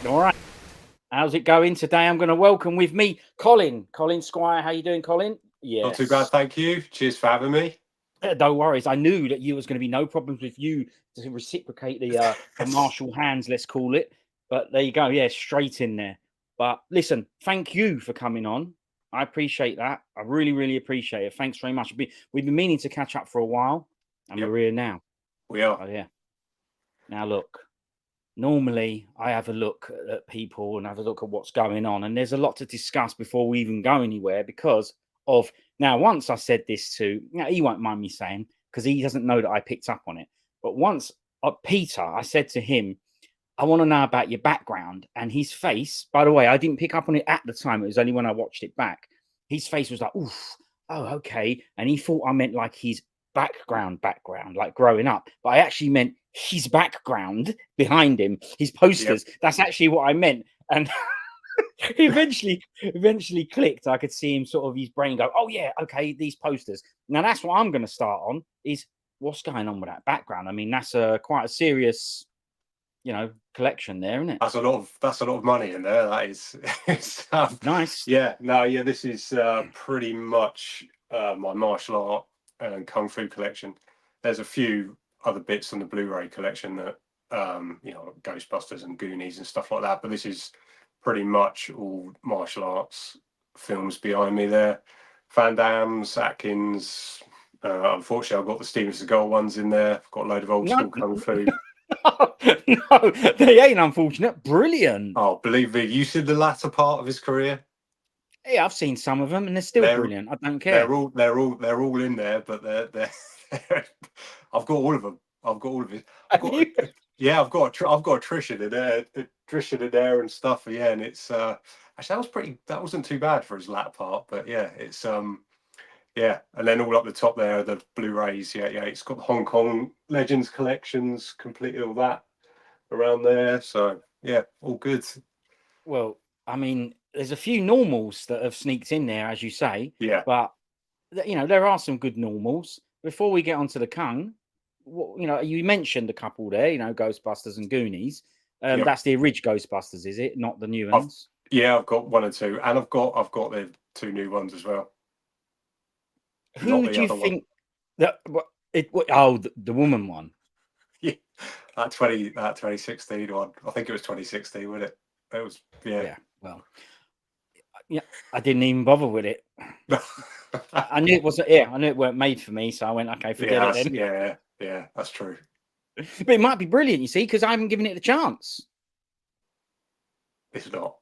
All right. How's it going today? I'm going to welcome with me Colin. Colin Squire. How you doing, Colin? Not too bad, Yes. thank you. Cheers for having me. No worries. I knew that you was going to be no problems with you to reciprocate the martial hands, let's call it. But there you go. Yeah, straight in there. But listen, thank you for coming on. I appreciate that. I really, really appreciate it. Thanks very much. We've been meaning to catch up for a while, and Yep, we're here now. we are. Oh yeah. Now look. Normally, I have a look at people and have a look at what's going on, and there's a lot to discuss before we even go anywhere because of now. Once I said this to, he won't mind me saying because he doesn't know that I picked up on it. But once Peter, I said to him, I want to know about your background, and his face. By the way, I didn't pick up on it at the time. It was only when I watched it back. His face was like, "Oof, oh, okay," and he thought I meant like his background, like growing up. But I actually meant his background behind him, his Yep. posters. That's actually what I meant. And he eventually clicked. I could see him sort of his brain go, "Oh yeah, okay, these posters." Now that's what I'm going to start on. Is what's going on with that background? I mean, that's quite a serious, collection there, isn't it? That's a lot of money in there. That is, Nice. yeah. This is pretty much my martial art and kung fu collection. There's a few other bits on the Blu-ray collection that Ghostbusters and Goonies and stuff like that. But this is pretty much all martial arts films behind me there. Van Damme's, Atkins. Unfortunately, I've got the Steven Seagal ones in there. I've got a load of old No, school kung fu. no, they ain't unfortunate. Brilliant. Oh, believe me, you see the latter part of his career. Yeah, I've seen some of them, and they're still They're brilliant. I don't care. they're all in there, but they're I've got all of them. I've got all of it. I've Have got you? I've got Trishan in there and stuff. Yeah, and it's actually that wasn't too bad for his latter part, but yeah, it's yeah, and then all up the top there, the Blu-rays. Yeah, it's got the Hong Kong Legends collections, completed all that around there. So yeah, all good. Well, I mean, there's a few normals that have sneaked in there, as you say, Yeah, but there are some good normals. Before we get onto the Kung, you mentioned a couple there. Ghostbusters and Goonies. yep. That's the original Ghostbusters, is it? Not the new I've ones. I've got one or two, and I've got the two new ones as well. Not Who the do you other one. think that? Oh, the woman one. Yeah, that 2016 one. I think it was 2016, wasn't it? It was, yeah. Yeah. Well, yeah, I didn't even bother with it. I knew it wasn't. Yeah, I knew it weren't made for me, so I went, okay, forget it then. Yeah, that's true. But it might be brilliant, you see, because I haven't given it the chance. It's not.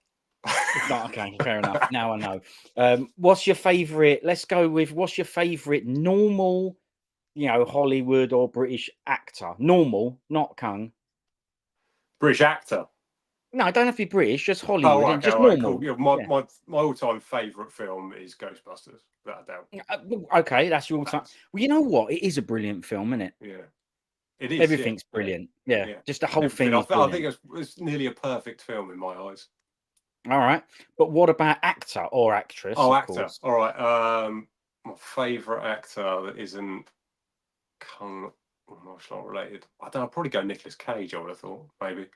It's not okay. Fair enough. Now I know. What's your favourite? Let's go with what's your favourite normal, Hollywood or British actor? Normal, not Kung. British actor. No, I don't have to be British. Just Oh, Hollywood right, and okay, just all right, cool. normal. Yeah, Yeah. my all-time favourite film is Ghostbusters, without a doubt. Okay, that's your time. That's, Well, you know what? It is a brilliant film, isn't it? yeah, it is. Yeah, Everything's brilliant. Yeah, yeah. just the whole Everything. thing is I think brilliant. it's nearly a perfect film in my eyes. All right, but what about actor or actress? Oh, Of actor. course. All right. My favourite actor that isn't Kung martial art related. I don't know. I'd probably go Nicolas Cage. I would have thought maybe.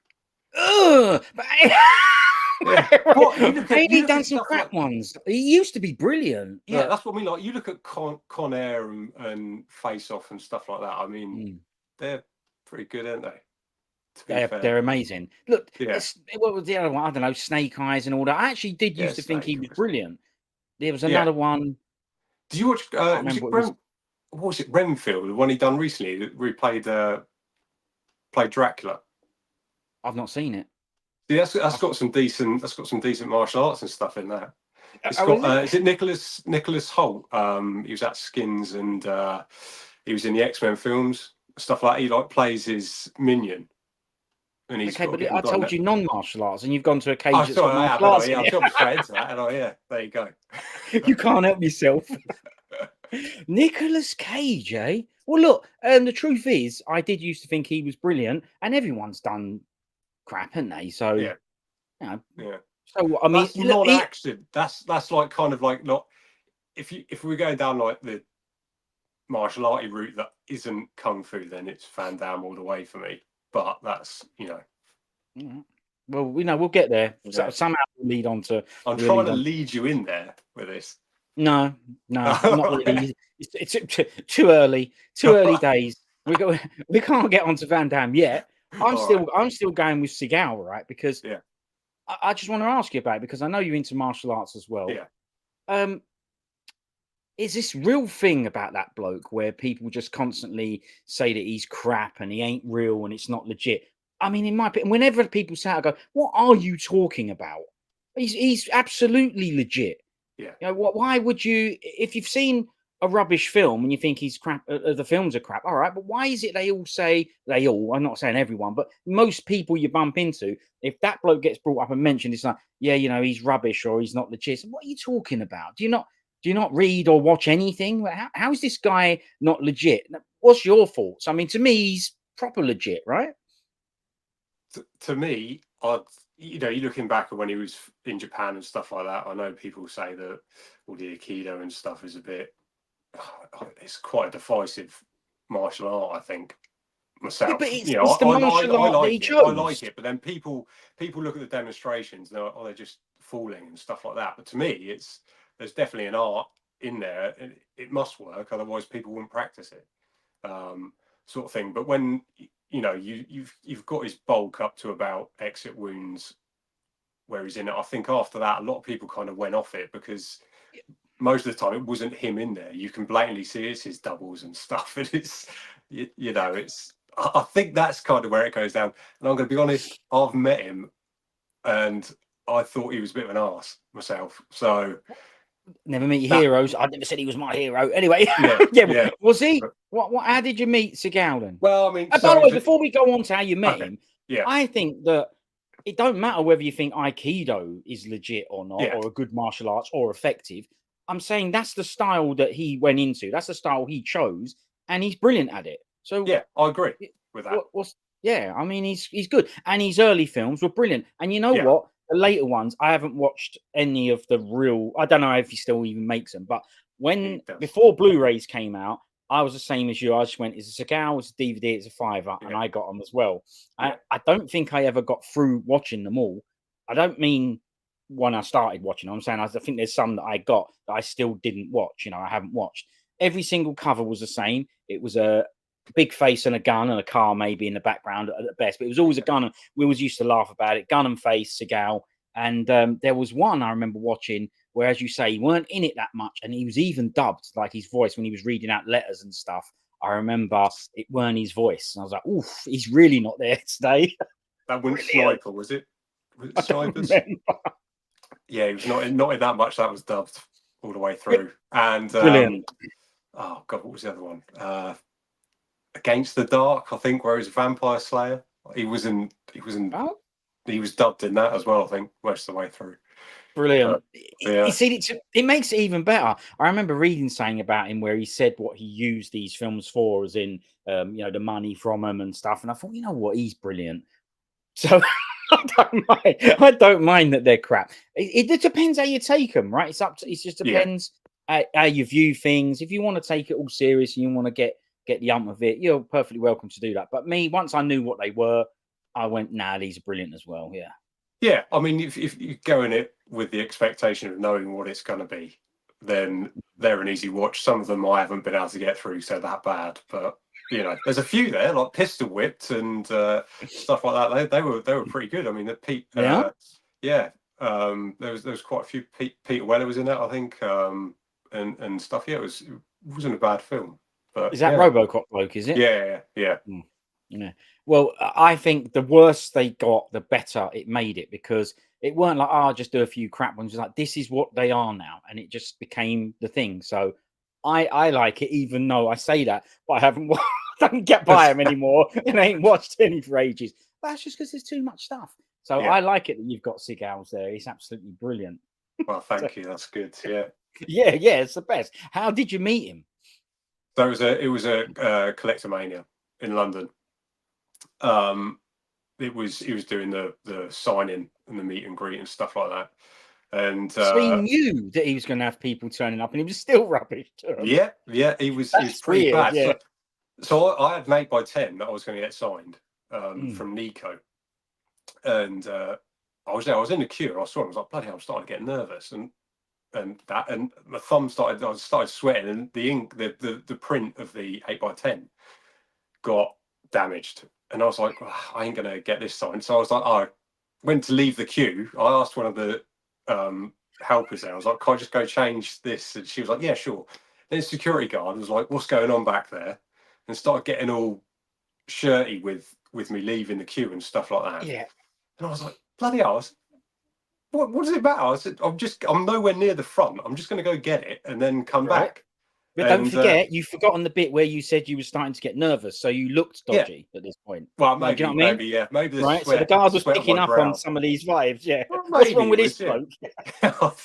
Ugh, but Yeah. What you look ain't at? You he look done at some stuff crap like ones? He used to be brilliant. yeah. Yeah. That's what I mean. Like you look at Con Air and Face Off and stuff like that. I mean, Mm. they're pretty good, aren't they? To be fair. They're amazing. Look, Yeah. what was the other one? I don't know, Snake Eyes and all that. I actually did Yeah. used to think he Snake. was brilliant. There was Yeah. another one. Did you watch? I can't Was remember it what it was. What was it? Renfield, the one he done recently, where he played Dracula. I've not seen it. Yeah, that's got some decent martial arts and stuff in that. It's Oh, got is it? is it Nicholas Hoult? He was at Skins and he was in the X-Men films, stuff like that. He like plays his minion, and he's Okay, got to but get all I done. told you non-martial arts, and you've gone to a cage Oh, that's got sorry, I have. martial arts Yeah, in I'm it. jumping straight into that. And yeah, there you go. You can't help yourself. Nicolas Cage, eh? Well, look, the truth is, I did used to think he was brilliant, and everyone's done crap, haven't they? So, Yeah, you know, yeah. so I mean, That's look, non-action. That's like kind of like not if we're going down like the martial arty route that isn't kung fu, then it's Van Damme all the way for me. But that's Mhm. Well, we'll get there. Okay. Somehow we'll lead on to. I'm We'll trying lead to on. lead you in there with this. No, not Alright. really. It's too early. Too early days. We can't get onto Van Damme yet. I'm Alright. still going with Seagal, right? Because Yeah. I just want to ask you about it because I know you're into martial arts as well. Yeah. Is this real thing about that bloke where people just constantly say that he's crap and he ain't real and it's not legit? I mean, in my opinion, whenever people say it, I go, "What are you talking about? He's absolutely legit." Yeah. You know, why would you, if you've seen a rubbish film and you think he's crap, the films are crap, all right, but why is it they all say, I'm not saying everyone, but most people you bump into, if that bloke gets brought up and mentioned, it's like, yeah, he's rubbish or he's not legit. So what are you talking about? Do you not read or watch anything? How is this guy not legit? What's your thoughts? I mean, to me, he's proper legit, right? To me, you're looking back at when he was in Japan and stuff like that. I know people say that all the Aikido and stuff is a bit, it's quite a divisive martial art, I think. Yeah, Myself, but it's the martial I art that he like it. I like chose. it, but then people look at the demonstrations and they're just fooling and stuff like that. But to me, there's definitely an art in there, and it must work, otherwise people wouldn't practice it, sort of thing. But when you've got his bulk up to about exit wounds where he's in it, I think after that a lot of people kind of went off it because most of the time it wasn't him in there. You can blatantly see it's his doubles and stuff, and it's it's. I think that's kind of where it goes down. And I'm going to be honest, I've met him, and I thought he was a bit of an arse myself. So never meet your heroes. I never said he was my hero. Anyway, yeah. Was he? What? How did you meet Seagal then? Well, I mean, By the way, before we go on to how you met him, yeah, I think that it don't matter whether you think Aikido is legit or not, or a good martial arts or effective. I'm saying that's the style that he went into. That's the style he chose, and he's brilliant at it. So yeah, I agree with that. I mean, he's good, and his early films were brilliant. And you know what? The later ones, I haven't watched any of the real. I don't know if he still even makes them, but before Blu-rays came out, I was the same as you. I just went, "It's a Seagal, it's a DVD, it's a $5," and I got them as well. I don't think I ever got through watching them all. I don't mean when I started watching them. I'm saying I think there's some that I got that I still didn't watch. I haven't watched. Every single cover was the same. It was a big face and a gun and a car maybe in the background at the best, but it was always a gun. And we always used to laugh about it. Gun and face, Seagal. And there was one I remember watching where, as you say, he weren't in it that much, and he was even dubbed, like his voice when he was reading out letters and stuff. I remember it weren't his voice, and I was like, "Oof, he's really not there today." That wasn't Sniper, was it? Was it Snipers? Yeah, he was not in that much. That was dubbed all the way through. And oh god, what was the other one? Against the Dark, I think, where he's a vampire slayer. He was dubbed in that as well, I think, most of the way through. Brilliant. You see, it makes it even better. I remember reading something about him where he said what he used these films for, as in, the money from them and stuff. And I thought, you know what, he's brilliant. So I don't mind that they're crap. It depends how you take them, right? It just depends how you view things. If you want to take it all serious and you want to get the ump of it, you're perfectly welcome to do that. But me, once I knew what they were, I went, nah, these are brilliant as well. Yeah. Yeah, I mean, if you go in it with the expectation of knowing what it's going to be, then they're an easy watch. Some of them I haven't been able to get through, so that bad. But there's a few there, like Pistol Whipped and stuff like that. They were pretty good. I mean, there was quite a few. Peter Weller was in that, I think, and stuff. Yeah, it wasn't a bad film. But is that RoboCop bloke? Is it? Yeah. Yeah. Well, I think the worse they got, the better it made it, because it weren't like, I'll just do a few crap ones. It's like, this is what they are now, and it just became the thing. So I like it, even though I say that, but I haven't don't get by them anymore and I ain't watched any for ages. That's just because there's too much stuff. So I like it that you've got Seagals there. It's absolutely brilliant. Well, thank you. That's good. Yeah. Yeah, it's the best. How did you meet him? So it was a Collectomania in London. He was doing the signing and the meet and greet and stuff like that. And so he knew that he was going to have people turning up, and he was still rubbish to him. Yeah, he was pretty bad. Yeah. So I had 8 by 10 that I was going to get signed from Nico, and I was there. I was in the queue, and I saw him. I was like, bloody hell! I'm starting to get nervous, and my thumb started. I started sweating, and the ink, the print of the 8x10 got damaged, and I was like, oh, I ain't gonna get this signed. So I was like, oh, I went to leave the queue. I asked one of the helpers there. I was like, can I just go change this? And she was like, yeah, sure. Then the security guard was like, what's going on back there? And started getting all shirty with me leaving the queue and stuff like that. Yeah. And I was like, bloody hell. What does it matter? I said, I'm nowhere near the front. I'm just going to go get it and then come back. But don't forget, you've forgotten the bit where you said you were starting to get nervous, so you looked dodgy at this point. Well, maybe, you know what I mean? Yeah, maybe the right. Sweat, so the guard was picking up on some of these vibes. Yeah, well, what's wrong with this bloke? What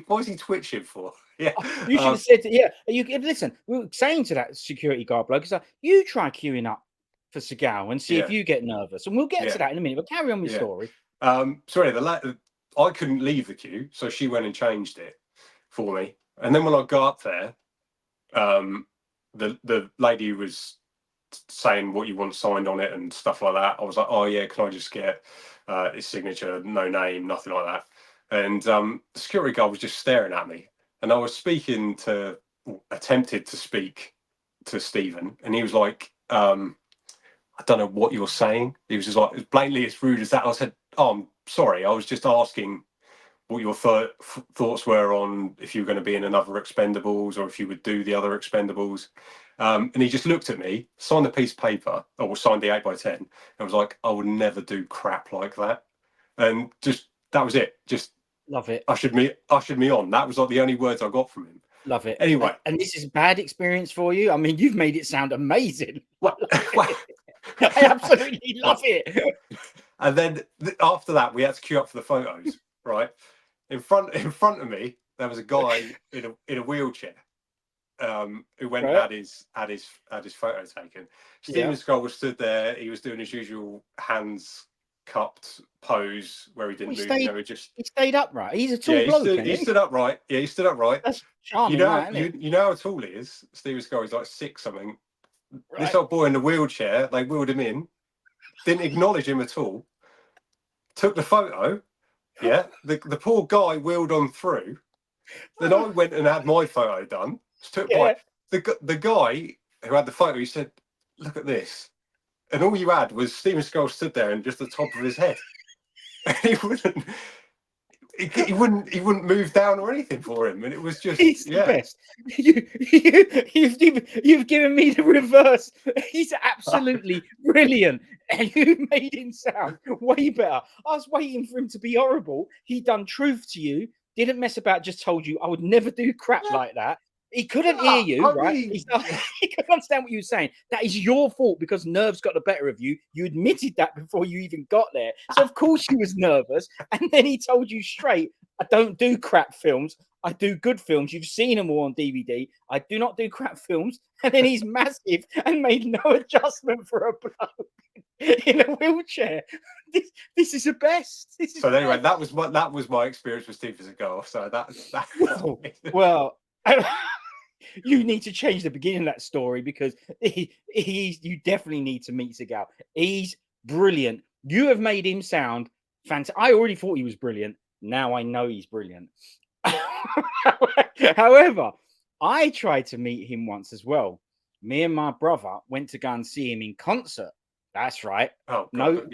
was he twitching for? Yeah, you should have said, yeah. You listen. We were saying to that security guard bloke, like, you try queuing up for Seagal and see if you get nervous, and we'll get to that in a minute. But carry on with your story. Sorry, I couldn't leave the queue, so she went and changed it for me. And then when I got up there, the lady who was saying what you want signed on it and stuff like that, I was like, oh yeah, can I just get his signature, no name, nothing like that. And the security guard was just staring at me, and I was attempted to speak to Stephen, and he was like, I don't know what you're saying. He was just like, as blatantly as rude as that. I said, oh, I'm sorry, I was just asking what your thoughts were on if you were going to be in another Expendables or if you would do the other Expendables. And he just looked at me, signed a piece of paper, or signed the 8x10, and was like, I would never do crap like that. And just, that was it. Just love it. Ushered me on. That was like the only words I got from him. Love it. Anyway. And this is a bad experience for you? I mean, you've made it sound amazing. I absolutely love it. And then after that, we had to queue up for the photos, right? In front of me, there was a guy in a wheelchair who went and had his photo taken. Steven Seagal was stood there. He was doing his usual hands cupped pose where he didn't move. He stayed upright. He's a tall bloke. He stood upright. Yeah, he stood upright. That's charming. You know how tall he is. Steven Seagal is like 6 something. Right. This old boy in the wheelchair, they wheeled him in, didn't acknowledge him at all, took the photo. Yeah, the poor guy wheeled on through. Then I went and had my photo done. The guy who had the photo, he said, "Look at this," and all you had was Steven Seagal stood there and just the top of his head. And he wouldn't move down or anything for him, and it was just the best. You've given me the reverse. He's absolutely brilliant, and you made him sound way better. I was waiting for him to be horrible. He done truth to you, didn't mess about, just told you I would never do crap like that. He couldn't hear you, right? He couldn't understand what you were saying. That is your fault because nerves got the better of you. You admitted that before you even got there. So, of course, he was nervous. And then he told you straight, I don't do crap films. I do good films. You've seen them all on DVD. I do not do crap films. And then he's massive and made no adjustment for a bloke in a wheelchair. This is the best. Anyway, that was my experience with Steven Seagal. So that well. You need to change the beginning of that story because you definitely need to meet Seagal. He's brilliant. You have made him sound fantastic. I already thought he was brilliant. Now I know he's brilliant. However, I tried to meet him once as well. Me and my brother went to go and see him in concert. That's right. Oh, God,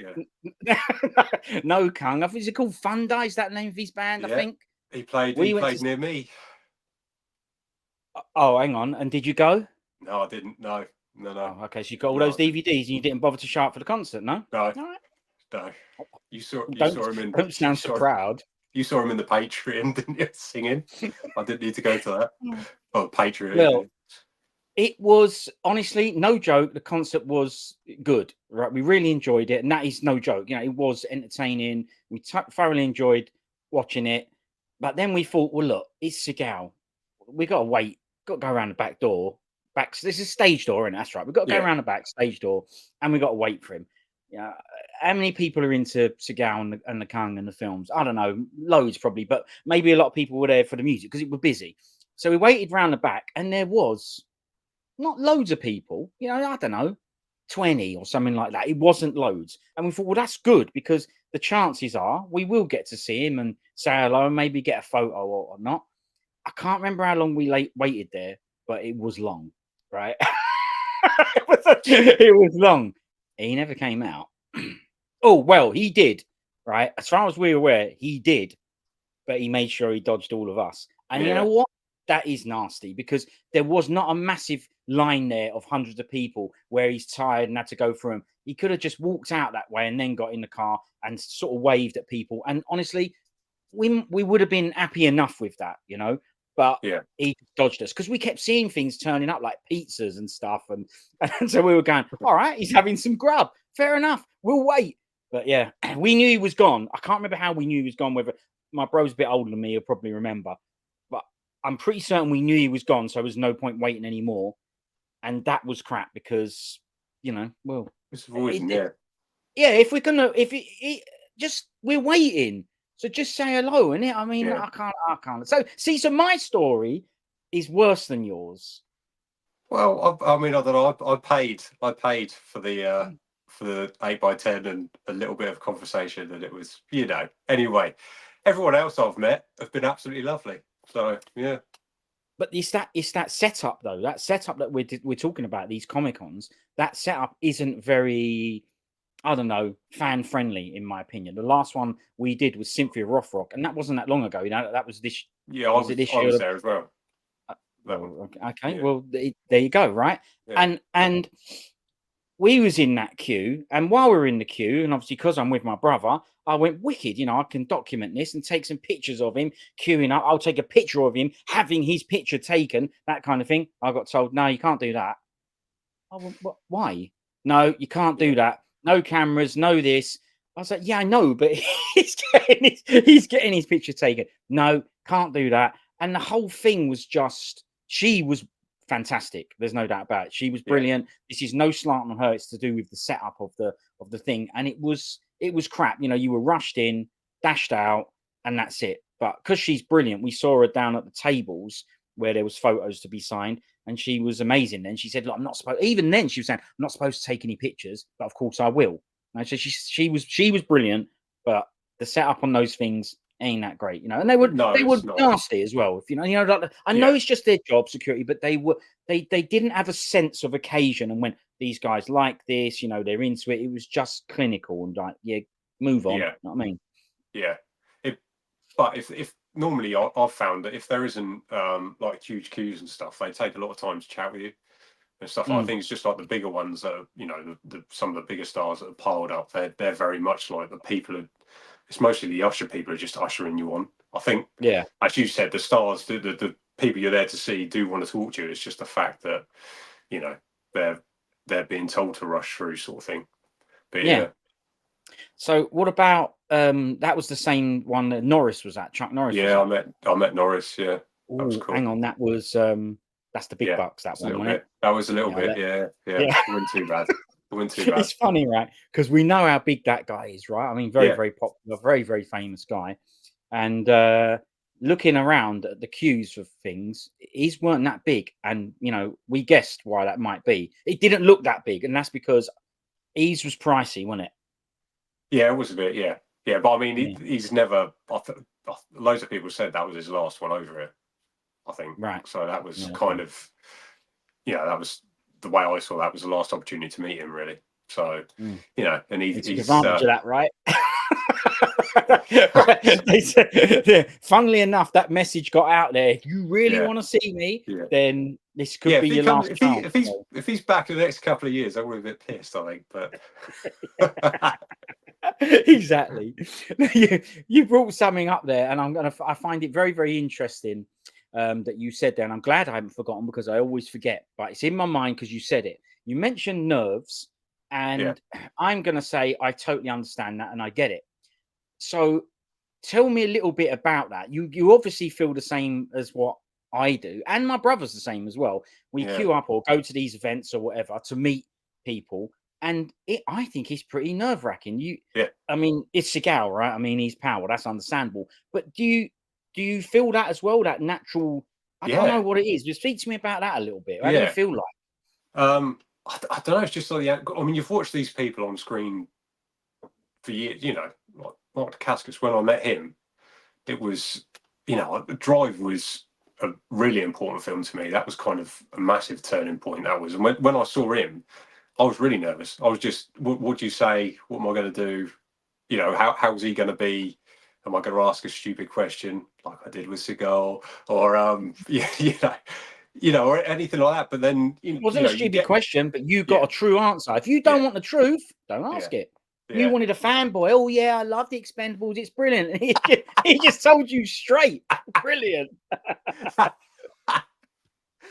no Kung. I think it's called Funda. Is that the name of his band? Yeah. I think he played near me. Oh, hang on. And did you go? No, I didn't. No. Oh, okay, so you got all those DVDs and you didn't bother to show up for the concert, no? No. All right. No. You saw him in. Don't sound so proud. You saw him in the Patreon, didn't you? Singing. I didn't need to go to that. Oh, Patreon. Well, it was honestly no joke. The concert was good, right? We really enjoyed it, and that is no joke. You know, it was entertaining. We thoroughly enjoyed watching it. But then we thought, well, look, it's Seagal. We got to wait. Got to go around the back door. This is stage door, and that's right. We've got to go around the back stage door, and we got to wait for him. Yeah, how many people are into Seagal and the Kung and the films? I don't know, loads probably, but maybe a lot of people were there for the music because it was busy. So we waited round the back, and there was not loads of people. You know, I don't know, 20 or something like that. It wasn't loads. And we thought, well, that's good because the chances are we will get to see him and say hello and maybe get a photo or not. I can't remember how long we waited there, but it was long, right? It was long. He never came out. Oh, well, he did, right? As far as we're aware, he did, but he made sure he dodged all of us. And you know what? That is nasty because there was not a massive line there of hundreds of people where he's tired and had to go through them. He could have just walked out that way and then got in the car and sort of waved at people. And honestly, we would have been happy enough with that, you know. But he dodged us because we kept seeing things turning up like pizzas and stuff. And so we were going, all right, he's having some grub. Fair enough. We'll wait. But yeah, we knew he was gone. I can't remember how we knew he was gone. Whether my bro's a bit older than me, he'll probably remember. But I'm pretty certain we knew he was gone. So there was no point waiting anymore. And that was crap because, you know, well, it's always if we're going to, if it just, we're waiting. So just say hello, innit? I mean, I can't. So see, so my story is worse than yours. Well, I mean, I don't know. I paid for the 8x10 and a little bit of conversation, and it was, you know. Anyway, everyone else I've met have been absolutely lovely. So yeah. But it's that setup though. That setup that we're talking about, these Comic-Cons. That setup isn't very, I don't know, fan friendly in my opinion. The last one we did was Cynthia Rothrock, and that wasn't that long ago. You know, that was this. Yeah, I was there as well. Okay, well there you go, right? Yeah. And we was in that queue, and while we were in the queue, and obviously because I'm with my brother, I went wicked. You know, I can document this and take some pictures of him queuing up. I'll take a picture of him having his picture taken, that kind of thing. I got told, no, you can't do that. I went, why? No, you can't do that. No cameras, no this. I was like, yeah, I know, but he's getting his picture taken. No, can't do that. And the whole thing was just, she was fantastic. There's no doubt about it. She was brilliant. This is no slant on her. It's to do with the setup of the thing. And it was crap. You know, you were rushed in, dashed out, and that's it. But because she's brilliant, we saw her down at the tables where there was photos to be signed. And she was amazing. Then she said, look, I'm not supposed, even then she was saying, I'm not supposed to take any pictures, but of course I will. And so she was brilliant, but the setup on those things ain't that great, you know. And they were nasty as well. If you know, like, I know it's just their job security, but they didn't have a sense of occasion and when these guys like this, you know, they're into it. It was just clinical and like, move on. You know what I mean? Yeah. But if normally I've found that if there isn't like huge queues and stuff, they take a lot of time to chat with you and stuff. I think it's just like the bigger ones that are, you know, some of the bigger stars that are piled up. They're very much like the people it's mostly the usher people are just ushering you on. I think, as you said, the stars, the people you're there to see do want to talk to you. It's just the fact that, you know, they're being told to rush through, sort of thing. But yeah. So what about that was the same one that Norris was at, Chuck Norris? Yeah, I met Norris, yeah. That was cool. Hang on, that was that's the big bucks, that one, wasn't it? That was a little bit, yeah. It wasn't too bad. It's funny, right? Because we know how big that guy is, right? I mean, very, very popular, very, very famous guy. And looking around at the queues for things, his weren't that big. And, you know, we guessed why that might be. It didn't look that big. And that's because his was pricey, wasn't it? Yeah, it was a bit, yeah. Yeah, but I mean, he's never, loads of people said that was his last one over it, I think. Right. So that was kind of, that was the way I saw that was the last opportunity to meet him, really. So, you know, and he's advantage of that, right? They said, funnily enough, that message got out there. If you really want to see me, then this could be your last chance. If he's back in the next couple of years, I'm going to be a bit pissed, I think. But exactly. You brought something up there, and I find it very, very interesting that you said there, and I'm glad I haven't forgotten because I always forget, but it's in my mind because you said it. You mentioned nerves, and I'm going to say I totally understand that and I get it. So tell me a little bit about that. You obviously feel the same as what I do, and my brother's the same as well. We queue up or go to these events or whatever to meet people, and I think it's pretty nerve-wracking. I mean, it's Seagal, right? I mean, he's power, that's understandable. But do you feel that as well? That natural, I don't know what it is. Just speak to me about that a little bit. How do you feel like? I don't know. It's just like I mean, you've watched these people on screen for years. You know, like Mark Dacascos. When I met him, it was, you know, Drive was a really important film to me. That was kind of a massive turning point. That was, and when I saw him, I was really nervous. I was just, what do you say? What am I going to do? You know, how's he going to be? Am I going to ask a stupid question like I did with Seagal, or yeah, or anything like that? But then It wasn't a stupid question, but you got a true answer. If you don't want the truth, don't ask it. You wanted a fanboy. Oh yeah, I love the Expendables. It's brilliant. He just told you straight. Brilliant.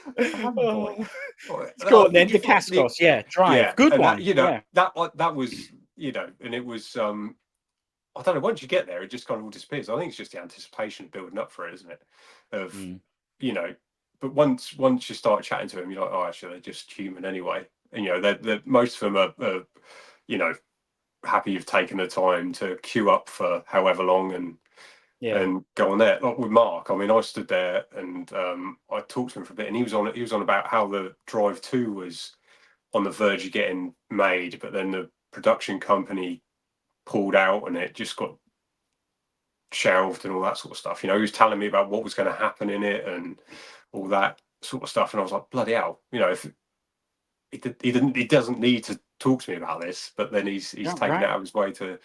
Fanboy. It's called then Dacascos. Yeah, Drive. Good one. That was, and it was. I don't know. Once you get there, it just kind of all disappears. I think it's just the anticipation of building up for it, isn't it? Of but once you start chatting to them, you're like, oh, actually, they're just human anyway. And they're most of them are happy you've taken the time to queue up for however long and go on there. Like with Mark, I mean, I stood there and I talked to him for a bit, and he was on about how the Drive 2 was on the verge of getting made, but then the production company pulled out and it just got shelved and all that sort of stuff. He was telling me about what was going to happen in it and all that sort of stuff, and I was like, bloody hell, if he doesn't need to talk to me about this, but then he's taken it out of his way to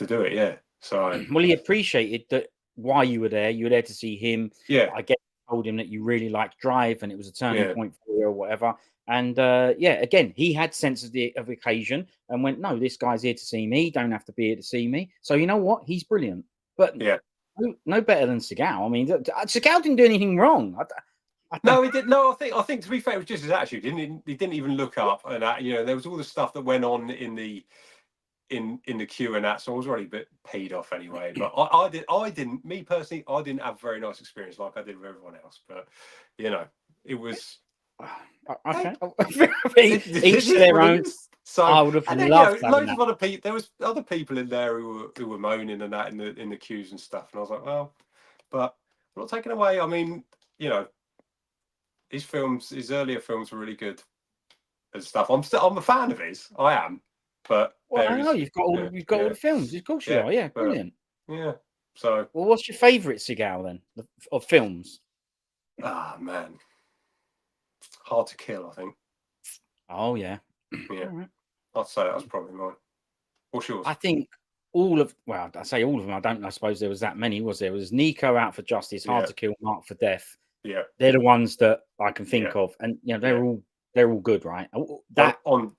do it. Yeah. So well, he appreciated that why you were there. You were there to see him. Yeah. I guess you told him that you really liked Drive and it was a turning point for you or whatever. And again, he had sense of the occasion and went, no, this guy's here to see me. Don't have to be here to see me. So you know what? He's brilliant. But no better than Seagal. I mean, Seagal didn't do anything wrong. No, he didn't. No, I think to be fair, it was just his attitude. He didn't even look up, and there was all the stuff that went on in the queue and that. So I was already a bit paid off anyway. But I didn't. Me personally, I didn't have a very nice experience like I did with everyone else. But it was. Okay. Each to their own. So I would have loved loads of other people. There was other people in there who were moaning and that in the queues and stuff. And I was like, well, but I'm not taking away. I mean, his earlier films were really good and stuff. I'm a fan of his. I am. But I know you've got all all the films. Of course you are. Yeah, brilliant. Yeah. So well, what's your favourite Seagal then of films? Ah man. Hard to Kill, I think. Oh yeah. Yeah. Right. I'd say that was probably mine. What's yours? I think I say all of them. I suppose there was that many, was there? It was Nico, Out for Justice, Hard to Kill, Marked for Death. Yeah. They're the ones that I can think of. And they're all good, right? That on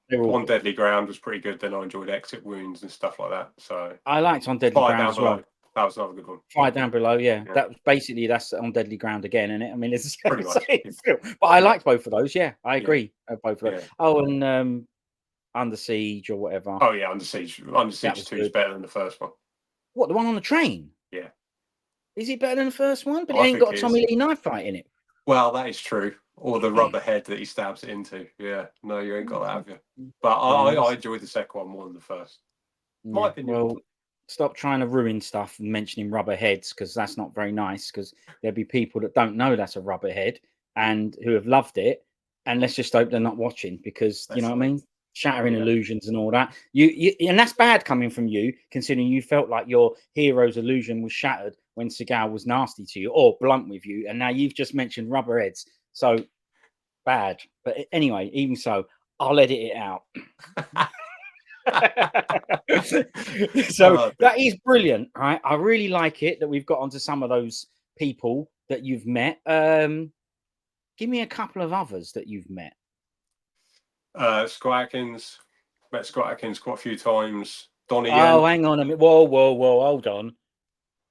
Deadly Ground was pretty good. Then I enjoyed Exit Wounds and stuff like that. So I liked On Deadly Ground as well. That was another good one. Fire Down Below, That was that's On Deadly Ground again, isn't it? I mean, it's the same film. But I liked both of those. Yeah, I agree. Both of those. Yeah. Oh, and Under Siege or whatever. Oh yeah, Under Siege. Under Siege 2 is better than the first one. What, the one on the train? Yeah. Is it better than the first one? But it ain't got a Tommy Lee knife fight in it. Well, that is true. Or the rubber head that he stabs it into. Yeah. No, you ain't got that, have you? But I enjoyed the second one more than the first. My opinion. Well, stop trying to ruin stuff and mentioning rubber heads, because that's not very nice, because there'll be people that don't know that's a rubber head and who have loved it. And let's just hope they're not watching, because you know what I mean? Shattering illusions and all that. You and that's bad coming from you, considering you felt like your hero's illusion was shattered when Seagal was nasty to you or blunt with you, and now you've just mentioned rubber heads. So bad. But anyway, even so, I'll edit it out. So that is brilliant, right? I really like it that we've got onto some of those people that you've met. Give me a couple of others that you've met. Squire. Met Squire quite a few times. Donnie. Oh, hang on a minute. Whoa, hold on.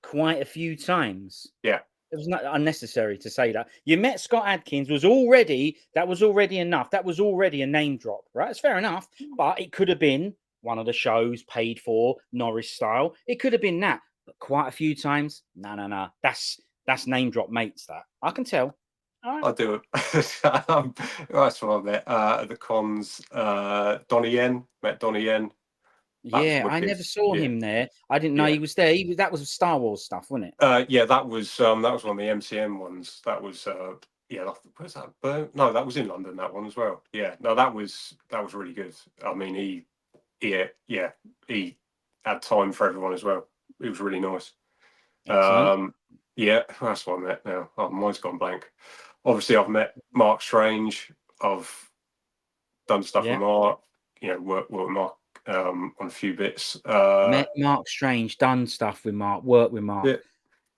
Quite a few times. Yeah. It was not unnecessary to say that. You met Scott Adkins was already enough. That was already a name drop, right? It's fair enough. But it could have been one of the shows paid for, Norris style. It could have been that. But quite a few times, no. That's name drop mates, that. I can tell. Right. I do. That's what I met at the cons. Donnie Yen. Met Donnie Yen. Yeah, I never saw him there. I didn't know he was there. That was Star Wars stuff, wasn't it? Yeah, that was one of the MCM ones. That was yeah, where's that? No, that was in London. That one as well. Yeah, no, that was really good. I mean, he had time for everyone as well. It was really nice. Excellent. Yeah, that's what I met now. Oh, mine's gone blank. Obviously, I've met Mark Strange. I've done stuff with Yeah. Mark. You know, work with Mark on a few bits. Met Mark Strange, done stuff with Mark, worked with Mark. Yeah,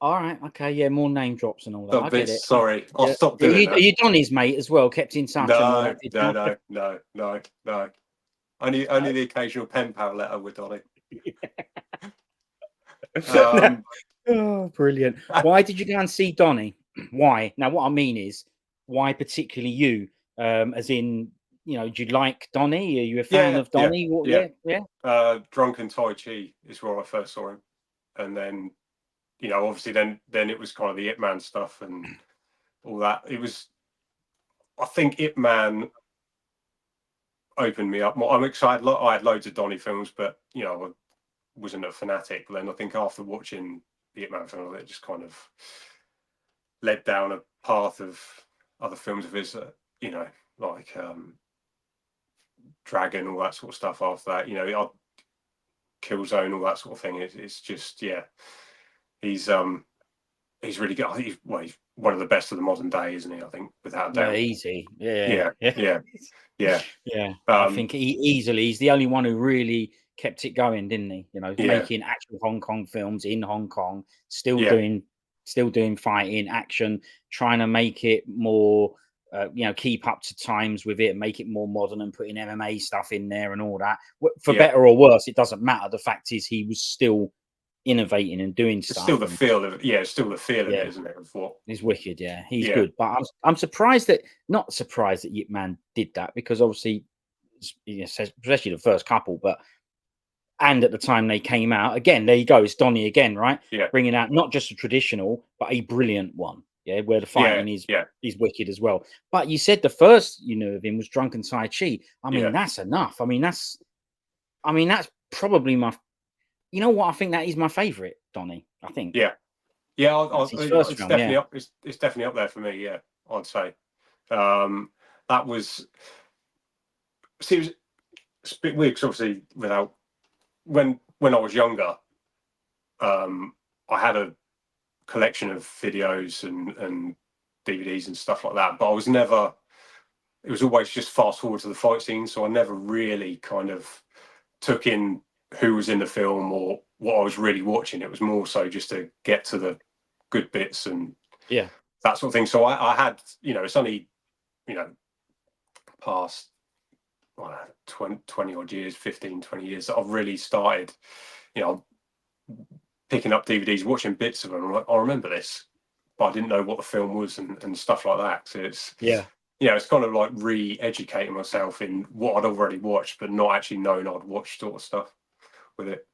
All right, okay, yeah, more name drops and all that. a I get bit. it. Sorry, I'll Yeah, stop yeah. doing Are that. you Donny's mate as well? Kept in touch and all No, that. Did no, not? no, no, no, no. Only the occasional pen pal letter with Donny. Oh, brilliant. Why did you go and see Donny? Why? Now, what I mean is, why particularly you? As in, do you like Donny? Are you a fan yeah, of Donny? What? yeah. Yeah, yeah. Drunken Tai Chi is where I first saw him, and then obviously then it was kind of the Ip Man stuff and all that. It was, I think, Ip Man opened me up more. I'm excited. I had loads of Donny films, but I wasn't a fanatic. But then I think after watching the Ip Man film, it just kind of led down a path of other films of his, like Dragon, all that sort of stuff. After that, Killzone, all that sort of thing. It's just, yeah, he's really good. He's one of the best of the modern day, isn't he? I think, without a Yeah, doubt. easy. Yeah, Yeah. yeah. Yeah, I think easily he's the only one who really kept it going, didn't he? Yeah, Making actual Hong Kong films in Hong Kong, still yeah, doing fighting, action, trying to make it more, keep up to times with it, make it more modern, and putting MMA stuff in there and all that. For yeah. better or worse, it doesn't matter. The fact is, he was still innovating and doing It's still stuff, the and feel of it's still the feel of yeah. it, isn't it? Of what? He's wicked, yeah. He's Yeah, good, but I'm surprised not surprised that Yip Man did that, because obviously, especially the first couple, and at the time they came out, again, there you go, it's Donnie again, right? yeah, Bringing out not just a traditional, but a brilliant one, yeah, where the yeah, fighting is yeah, wicked as well. But you said the first you knew of him was Drunken Tai Chi. I mean, yeah, that's enough. I mean, that's probably my. You know what? I think that is my favorite Donnie. I think yeah, yeah. that's his first It's film. definitely Yeah, up. It's definitely up there for me. Yeah, I'd say. That was. See, it was a bit weird because obviously, without when I was younger, I had a collection of videos and DVDs and stuff like that, but I was never. It was always just fast forward to the fight scene, so I never really kind of took in who was in the film or what I was really watching. It was more so just to get to the good bits and yeah, that sort of thing. So I had, it's only, you know, past 20 odd years, 15, 20 years that I've really started, you know, picking up DVDs, watching bits of them. I'm like, I remember this, but I didn't know what the film was and stuff like that. So it's, yeah. it's kind of like re-educating myself in what I'd already watched, but not actually knowing I'd watched sort of stuff with it.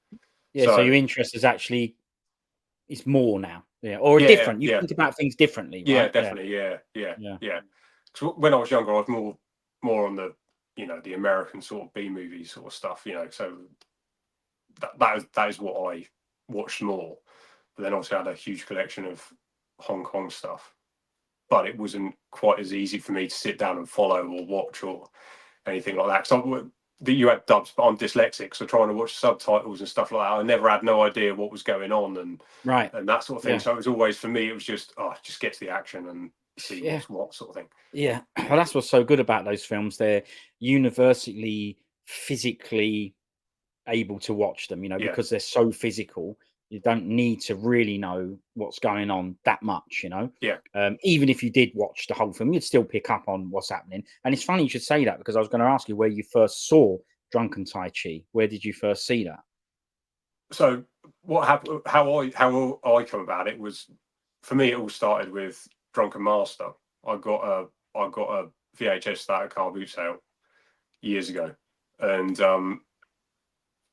Yeah, so So your interest is actually it's more now, yeah, or yeah, different. You yeah, think about things differently, yeah, right? Yeah, definitely, yeah, yeah, yeah, yeah. So when I was younger, I was more on the the American sort of B movie sort of stuff. So that is what I watched more. But then also I had a huge collection of Hong Kong stuff, but it wasn't quite as easy for me to sit down and follow or watch or anything like that. So that you had dubs, but I'm dyslexic, so trying to watch subtitles and stuff like that, I never had no idea what was going on right, and that sort of thing. yeah, So it was always, for me, it was just get to the action and see yeah, what's what sort of thing. yeah. Well, that's what's so good about those films. They're universally physically able to watch them, Yeah, because they're so physical. You don't need to really know what's going on that much. yeah. Even if you did watch the whole film, you'd still pick up on what's happening. And it's funny you should say that, because I was going to ask you where you first saw Drunken Tai Chi. Where did you first see that? So what happened? How I come about it was, for me, it all started with Drunken Master. I got a VHS starter car boot sale years ago, and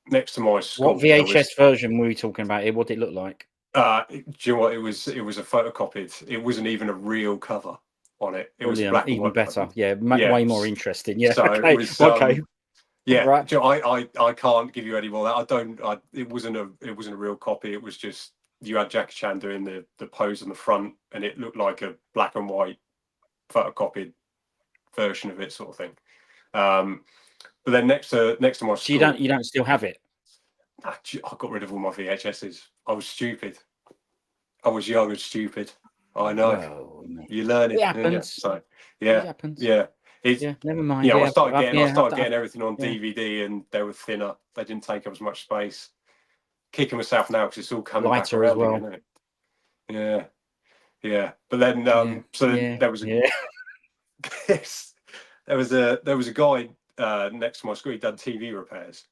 next to my What school there was. VHS version were we talking about here? What did it look like? Do you know what? It was a photocopied. It wasn't even a real cover on it. It was a Brilliant, black and even white better. cover. Yeah, Yeah. way more interesting. Yeah, So it okay, was. okay, Yeah. right. Do you know, I can't give you any more. I don't. It wasn't a real copy. It was just, you had Jackie Chan doing the pose in the front, and it looked like a black and white photocopied version of it, sort of thing. But then next to my So school, you don't still have it? I got rid of all my VHSs. I was stupid. I was young and stupid. I know. Well, You learn it it, don't you? happens. So It happens. yeah. It's, Yeah, never mind. you know, Yeah, I started I've getting everything on yeah. DVD, and they were thinner. They didn't take up as much space. Kicking myself now because it's all coming back Lighter as around well. again, isn't it? Yeah. But then, there was there was a guy next to my school. He'd done TV repairs,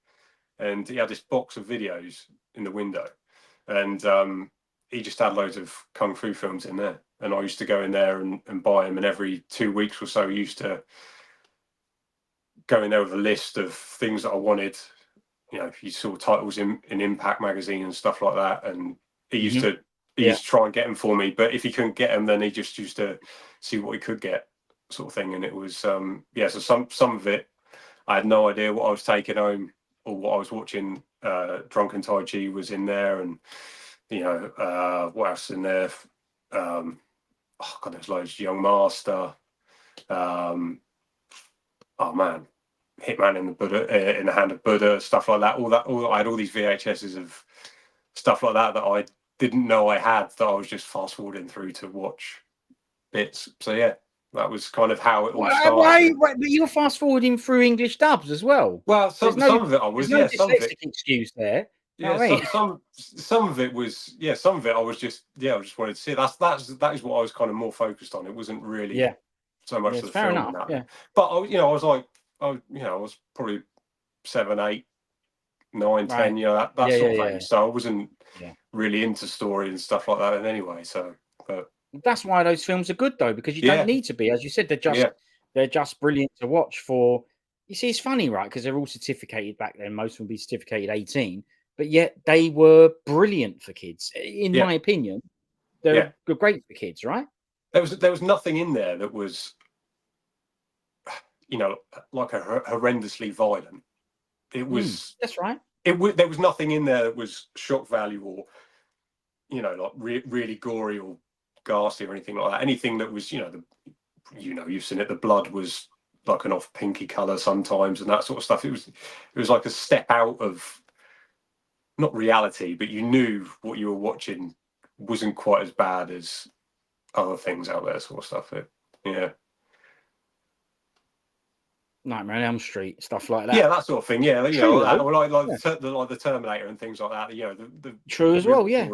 and he had this box of videos in the window, and he just had loads of kung fu films in there. And I used to go in there and buy them, and every 2 weeks or so, I used to go in there with a list of things that I wanted. You know, if you saw titles in Impact magazine and stuff like that, and he used to try and get them for me. But if he couldn't get them, then he just used to see what he could get, sort of thing. And it was So some of it, I had no idea what I was taking home or what I was watching. Drunken Tai Chi was in there, and what else in there? Oh God, there's loads. Young Master. Oh man, Hitman in the Buddha, in the Hand of Buddha, stuff like that. I had all these VHSs of stuff like that I didn't know I had, that I was just fast forwarding through to watch bits. So yeah, that was kind of how it all started. Why? But you were fast forwarding through English dubs as well. Well, some of it I was. There's no Some of it. Excuse there. Yeah, some of it was. Yeah, some of it I was just. Yeah, I just wanted to see. That is what I was kind of more focused on. It wasn't really. So much of the film and that. Yeah. But I was like, I was probably 7, 8, 9, 10. You know, that sort of thing. So I wasn't really into story and stuff like that in any way. So, but that's why those films are good though, because you don't need to be. As you said, they're just brilliant to watch for. You see, it's funny, right? Because they're all certificated back then. Most would be certificated 18, but yet they were brilliant for kids, in my opinion. They're great for kids, right? There was nothing in there that was, like a horrendously violent. It was. That's right. There was nothing in there that was shock value or, like really gory or ghastly or anything like that. Anything that was, you've seen it. The blood was like an off pinky color sometimes, and that sort of stuff. It was like a step out of, not reality, but you knew what you were watching wasn't quite as bad as other things out there, sort of stuff. Nightmare on Elm Street, stuff like that. Yeah, that sort of thing. Yeah, like the Terminator and things like that. True as well. Yeah.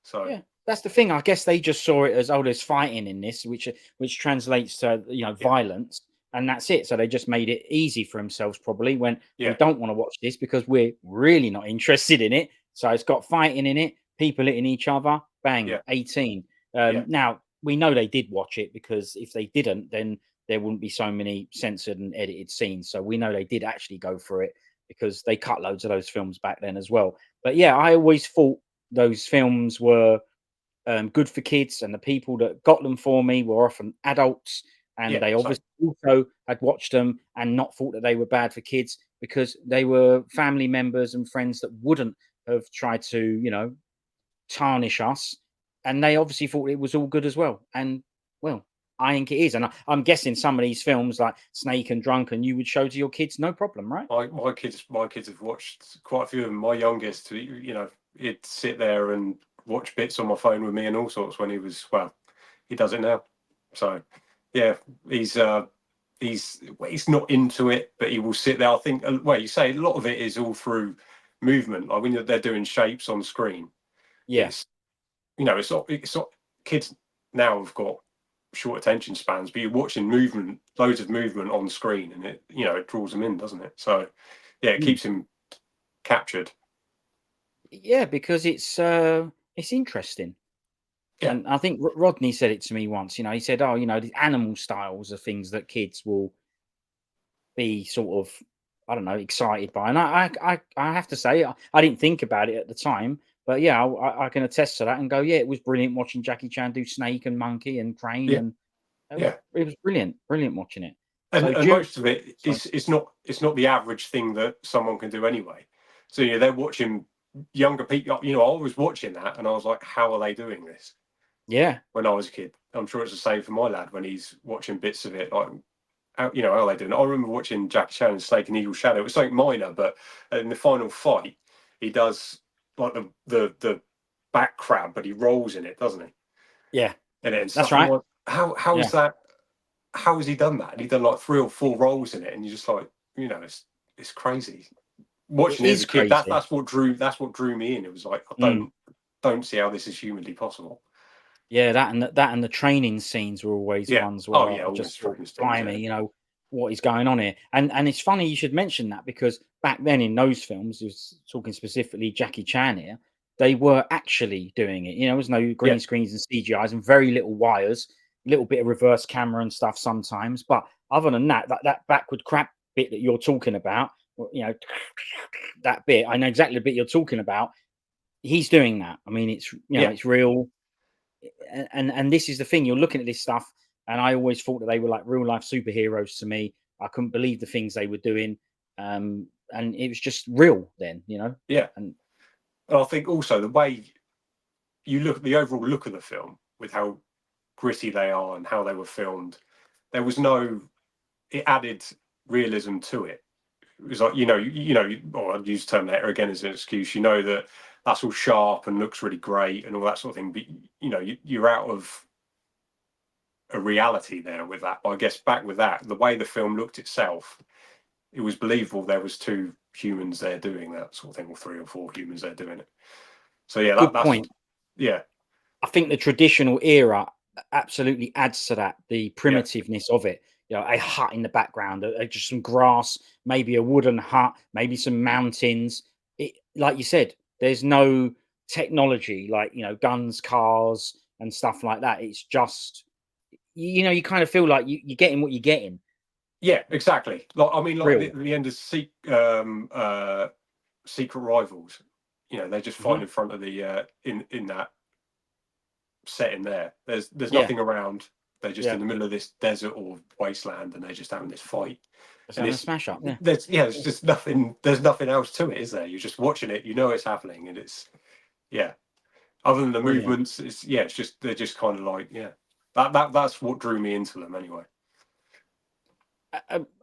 So yeah, that's the thing. I guess they just saw it as, there's fighting in this, which translates to violence, and that's it. So they just made it easy for themselves. Probably when we don't want to watch this because we're really not interested in it. So it's got fighting in it, people hitting each other. Bang, 18. Now we know they did watch it, because if they didn't, then there wouldn't be so many censored and edited scenes. So we know they did actually go for it, because they cut loads of those films back then as well. But yeah, I always thought those films were good for kids, and the people that got them for me were often adults, and they obviously also had watched them and not thought that they were bad for kids, because they were family members and friends that wouldn't have tried to, tarnish us, and they obviously thought it was all good as well. And well, I think it is, and I'm guessing some of these films like Snake and Drunken you would show to your kids, no problem, right? My kids have watched quite a few of them. My youngest, he'd sit there and watch bits on my phone with me and all sorts when he was, he does it now. So yeah, he's not into it, but he will sit there. I think, you say a lot of it is all through movement. Like when they're doing shapes on screen. Yes. It's not kids now have got short attention spans, but you're watching movement, loads of movement on screen, and it draws them in, doesn't it? So yeah, it keeps him captured. Yeah, because it's interesting. Yeah. And I think Rodney said it to me once. He said, the animal styles are things that kids will be sort of, I don't know, excited by. And I have to say, I didn't think about it at the time, but yeah, I can attest to that and go, yeah, it was brilliant watching Jackie Chan do Snake and Monkey and Crane, and it was brilliant watching it. And most of it it's not the average thing that someone can do anyway. So they're watching younger people. I was watching that and I was like, how are they doing this? Yeah. when I was a kid. I'm sure it's the same for my lad when he's watching bits of it, like how, you know, how they do it. I remember watching Jackie Chan and Snake and Eagle Shadow. It was something minor, but in the final fight, he does like the back crab, but he rolls in it, doesn't he? Yeah. In it and That's stuff. And I'm right. like, how Yeah. is that? How has he done that? And he done like 3 or 4 rolls in it, and you're just like, you know, it's crazy. It Watching it as is a kid, crazy. that's what drew me in. It was like, I don't see how this is humanly possible. Yeah, that and the training scenes were always Yeah. ones Oh where yeah, I all the just thought, training scenes. blimey, you know, what is going on here? And it's funny you should mention that, because back then in those films, was talking specifically Jackie Chan here, they were actually doing it. You know, there was no Yeah. green screens and CGIs and very little wires, little bit of reverse camera and stuff sometimes. But other than that, that backward crap bit that you're talking about, you know, that bit, I know exactly the bit you're talking about. He's doing that. I mean, it's, you know, Yeah. it's real. And this is the thing, you're looking at this stuff, and I always thought that they were like real life superheroes to me. I couldn't believe the things they were doing, and it was just real then, you know. Yeah. And And I think also the way you look at the overall look of the film with how gritty they are and how they were filmed, there was no, it added realism to it. It was like, or I'll use Terminator again as an excuse. You know that that's all sharp and looks really great and all that sort of thing. But you know, you're out of a reality there with that. But I guess back with that, the way the film looked itself, it was believable. There was 2 humans there doing that sort of thing, or 3 or 4 humans there doing it. So yeah, good that's point. yeah, I think the traditional era absolutely adds to that, the yeah, primitiveness of it. You know, a hut in the background, just some grass, maybe a wooden hut, maybe some mountains. It, like you said, there's no technology like, you know, guns, cars, and stuff like that. It's just, you know, you kind of feel like you're getting what you're getting. yeah, exactly. Like I mean, like Real. the end of Secret Rivals. You know, they just fight Hmm. in front of the in that setting there. There's Yeah, nothing around. They're just yeah. in the middle of this desert or wasteland, and they're just having this fight. It's And having a smash up. Yeah, there's just nothing. There's nothing else to it, is there? You're just watching it. You know it's happening, and it's yeah. Other than the brilliant. movements, it's just they're just kind of like yeah. That's what drew me into them anyway.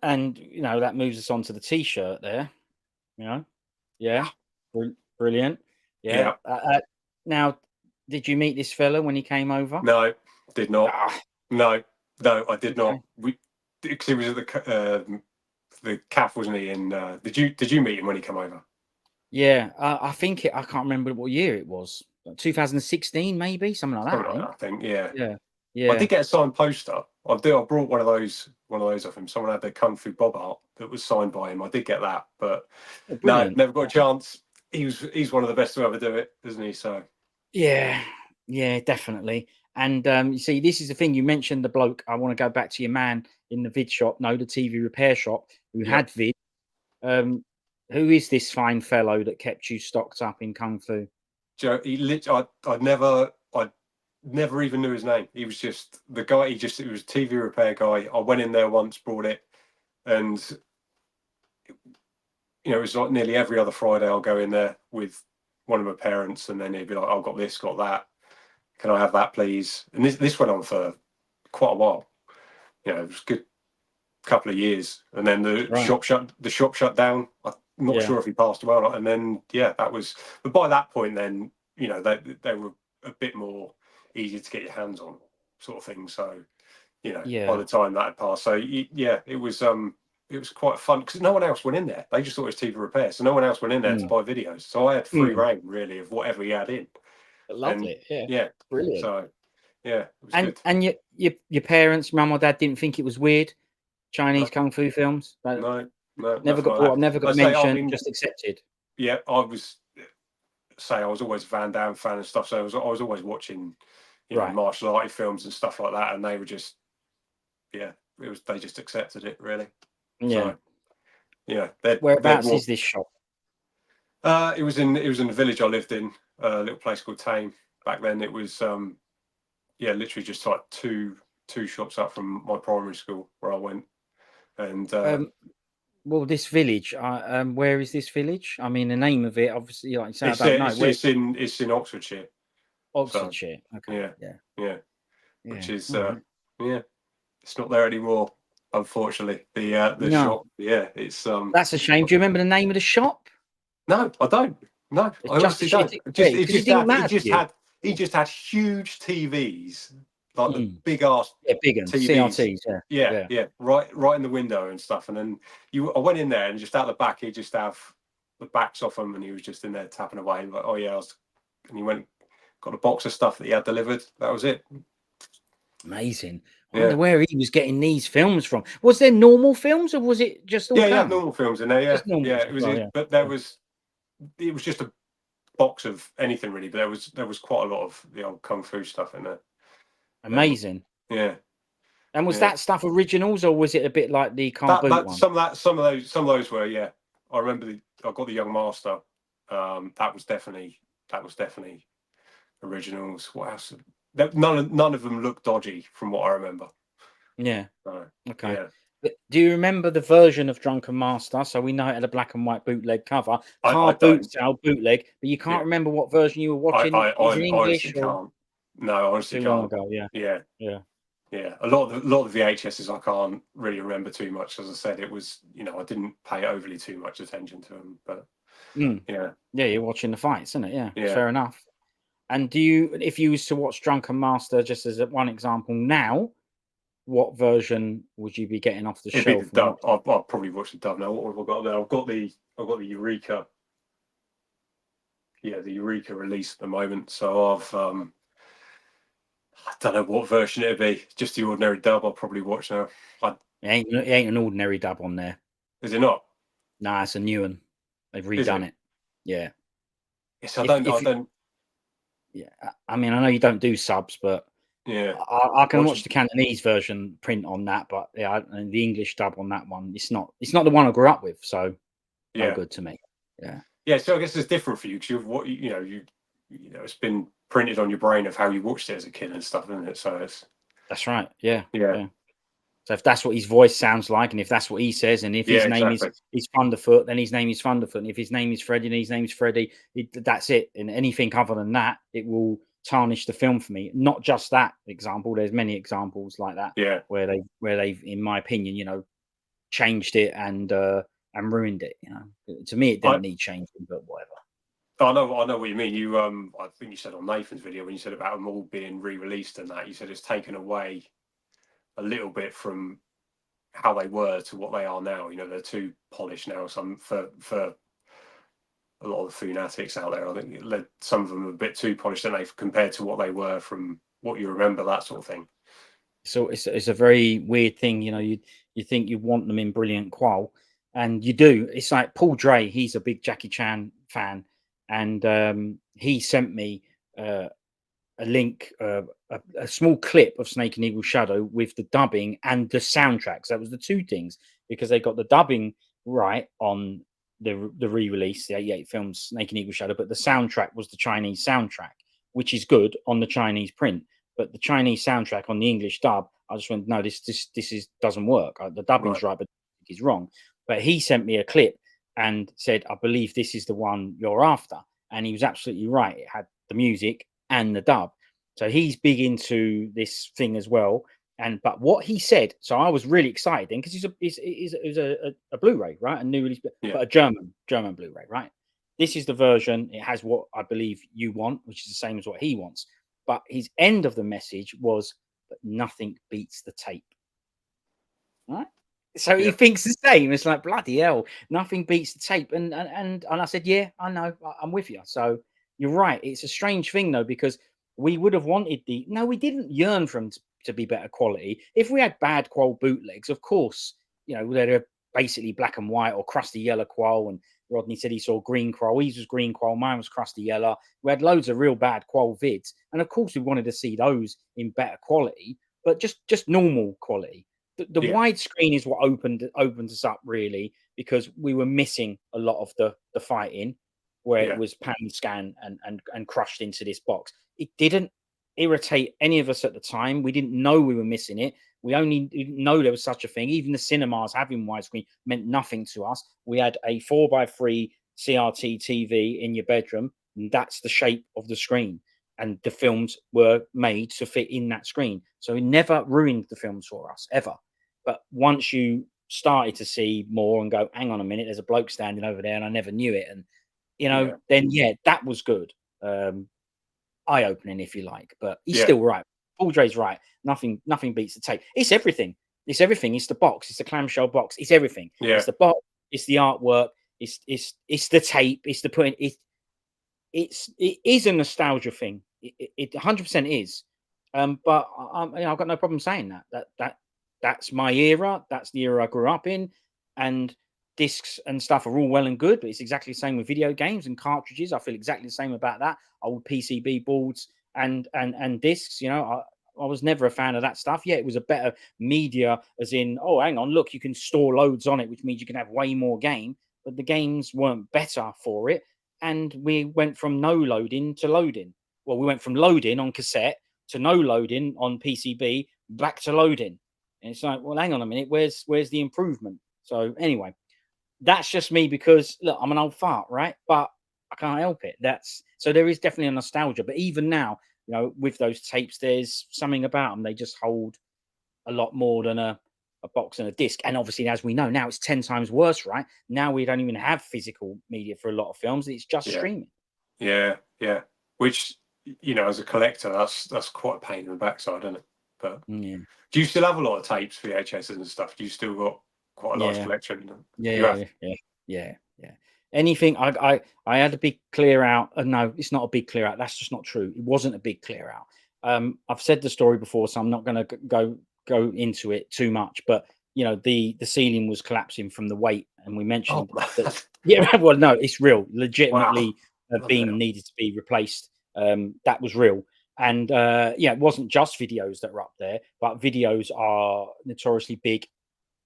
And you know, that moves us on to the t-shirt there. You know, yeah, brilliant. Yeah. Yeah. Now, did you meet this fella when he came over? No, did not. Ah, No, no, I did okay. not. We because he was at the calf, wasn't he? And did you meet him when he came over? Yeah, I think I can't remember what year it was. 2016, maybe something like that. Something I like that, think. I think. Yeah, Yeah, I yeah. did get a signed poster. I brought one of those off him. Someone had the Kung Fu Bob art that was signed by him. I did get that, but Oh, no, brilliant. never got a chance. He's one of the best to ever do it, isn't he? So Yeah, yeah, definitely. And you see, this is the thing. You mentioned the bloke. I want to go back to your man in the vid shop, no, the TV repair shop, who yeah, had vid. Um, who is this fine fellow that kept you stocked up in kung fu? Joe. I never even knew his name. He was just the guy. It was a TV repair guy. I went in there once, brought it, and it was like nearly every other Friday I'll go in there with one of my parents, and then he'd be like, "I've got this, got that. Can I have that, please?" And this went on for quite a while. It was a good couple of years, and then the Right. shop shut. The shop shut down. I'm not Yeah. sure if he passed away or not. And then yeah, that was. But by that point, then they were a bit more easy to get your hands on, sort of thing. So by Yeah. the time that had passed, so yeah, it was quite fun because no one else went in there. They just thought it was TV repair, so no one else went in there to Mm. buy videos. So I had free Mm. reign really of whatever he had in, and Lovely. Yeah. yeah, Brilliant. so yeah, it was And good. your parents, mum or dad, didn't think it was weird, Chinese No, kung fu films? That no, no, never nothing got like brought that. up, never I got say, I mentioned, mean, just accepted. yeah, I was always a Van Damme fan and stuff, so I was always watching, Right. martial arts films and stuff like that, and they were just yeah, they just accepted it really. Yeah. So yeah, they'd Whereabouts walk. is this shop? It was in the village I lived in, a little place called Tame. Back then, it was yeah, literally just like two shops up from my primary school where I went, and Um, well, this village. Where is this village? I mean, the name of it, obviously, like you say, I don't know. Where? it's in Oxfordshire. So Oxfordshire. Okay. yeah, Yeah. yeah, Yeah. which is All right. yeah, it's not there anymore, unfortunately. The No, shop, yeah, it's that's a shame. Do you remember the name of the shop? no, I don't. No, It's I just a honestly shit. don't. Yeah, It because it just didn't had matter to you. he just had huge TVs, like the Mm. big ass Yeah, big ones. TVs. CRTs. Yeah. Yeah, Yeah. yeah, right in the window and stuff. And then I went in there and just out the back, he'd just have the backs off him, and he was just in there tapping away. Like, oh yeah, and he went, got a box of stuff that he had delivered. That was it. Amazing. I Yeah, wonder where he was getting these films from. Was there normal films or was it just all yeah, he had colour? normal films in there. Yeah, Just normal yeah, as it was well. it, Yeah. but it was just a box of anything really. But there was quite a lot of the old kung fu stuff in there. Amazing. Yeah, And was yeah. that stuff originals or was it a bit like the car boot one? Some of those were, yeah. I remember I got the Young Master. That was definitely originals. What else? None of them looked dodgy from what I remember. Yeah. So, Okay. yeah, But do you remember the version of Drunken Master? So we know it had a black and white bootleg cover, I car boot don't. style bootleg, but you can't Yeah, remember what version you were watching. Is it I honestly English or can't. No, I honestly too long can't. ago? Yeah. Yeah, Yeah. yeah. A lot of the VHSs I can't really remember too much. As I said, it was I didn't pay overly too much attention to them, but Mm. yeah, Yeah, you're watching the fights, isn't it? Yeah. yeah. Fair enough. And do you, if you was to watch Drunken Master, just as one example now, what version would you be getting off the It'd be the shelf and dub. watching? I'll probably watch the dub now. What have I got there? I've got the Eureka. Yeah, the Eureka release at the moment. So I don't know what version it'd be. Just the ordinary dub. I'll probably watch now. It ain't an ordinary dub on there. Is it not? Nah, it's a new one. They've Is redone it? it. Yeah. Yes, I don't. Yeah. I mean, I know you don't do subs, but Yeah. I can watch the Cantonese version print on that, but yeah, and the English dub on that one, it's not the one I grew up with, so no Yeah. good to me. Yeah. Yeah. So I guess it's different for you because it's been printed on your brain of how you watched it as a kid and stuff, isn't it? So That's right. Yeah. yeah. So if that's what his voice sounds like, and if that's what he says, and if his name is Thunderfoot, then his name is Thunderfoot. And if his name is Freddie, then his name is Freddie. That's it. And anything other than that, it will tarnish the film for me. Not just that example. There's many examples like that. Yeah. Where they've, in my opinion, changed it and ruined it. To me, it didn't need changing, but whatever. I know what you mean. You I think you said on Nathan's video when you said about them all being re-released and that, you said it's taken away a little bit from how they were to what they are now. They're too polished now. Some for a lot of the fanatics out there, I think some of them are a bit too polished, and they compared to what they were from what you remember, that sort of thing. So it's a very weird thing. You think you want them in brilliant qual, and you do. It's like Paul Dre. He's a big Jackie Chan fan, and he sent me a link, a small clip of Snake and Evil Shadow with the dubbing and the soundtracks. That was the two things, because they got the dubbing right on the re-release, the 88 films Snake and Evil Shadow, but the soundtrack was the Chinese soundtrack, which is good on the Chinese print. But the Chinese soundtrack on the English dub, I just went, no, this doesn't work. The dubbing's right, but it's wrong. But he sent me a clip and said, I believe this is the one you're after. And he was absolutely right. It had the music and the dub. So he's big into this thing as well. But what he said, so I was really excited then, because he's a Blu-ray, right? A new release, but a German Blu-ray, right? This is the version. It has what I believe you want, which is the same as what he wants. But his end of the message was that nothing beats the tape. Right? So he thinks the same. It's like, bloody hell, nothing beats the tape. And I said, yeah, I know, I'm with you. So you're right. It's a strange thing though, because we would have wanted we didn't yearn for them to be better quality. If we had bad qual bootlegs, of course, they're basically black and white or crusty yellow qual. And Rodney said he saw green qual. His was green qual. Mine was crusty yellow. We had loads of real bad qual vids. And of course, we wanted to see those in better quality, but just normal quality. The widescreen is what opened us up, really, because we were missing a lot of the fighting, where it was pan scan and crushed into this box. It didn't irritate any of us at the time. We didn't know we were missing it. We only didn't know there was such a thing. Even the cinemas having widescreen meant nothing to us. We had a 4x3 CRT TV in your bedroom, and that's the shape of the screen. and the films were made to fit in that screen. So it never ruined the films for us, ever. But once you started to see more and go, hang on a minute, there's a bloke standing over there and I never knew it. And, then, that was good. Eye-opening, if you like. But he's still right. Paul Dre's right. Nothing beats the tape. It's everything. It's everything. It's the box. It's the clamshell box. It's everything. Yeah. It's the box. It's the artwork. It's the tape. It's the putting. It is a nostalgia thing. It 100% is. But I've got no problem saying that's my era. That's the era I grew up in, and discs and stuff are all well and good. But it's exactly the same with video games and cartridges. I feel exactly the same about that. Old PCB boards and discs. I was never a fan of that stuff. Yeah, it was a better media, as in, oh, hang on, look, you can store loads on it, which means you can have way more game. But the games weren't better for it. And we went from no loading to loading. Well, we went from loading on cassette to no loading on PCB, back to loading. And it's like, well, hang on a minute, where's the improvement? So anyway, that's just me because, look, I'm an old fart, right? But I can't help it. So there is definitely a nostalgia. But even now, with those tapes, there's something about them. They just hold a lot more than a box and a disc. And obviously, as we know now, it's 10 times worse, right? Now we don't even have physical media for a lot of films. It's just streaming. Yeah. Which, as a collector, that's quite a pain in the backside, isn't it? But do you still have a lot of tapes, VHSs and stuff? Do you still got quite a large collection? Yeah. Anything I had a big clear out. No, it's not a big clear out. That's just not true. It wasn't a big clear out. I've said the story before, so I'm not going to go into it too much. But the ceiling was collapsing from the weight, and we mentioned that. Yeah, well, no, it's real. Legitimately, a beam needed to be replaced. That was real. And it wasn't just videos that were up there, but videos are notoriously big,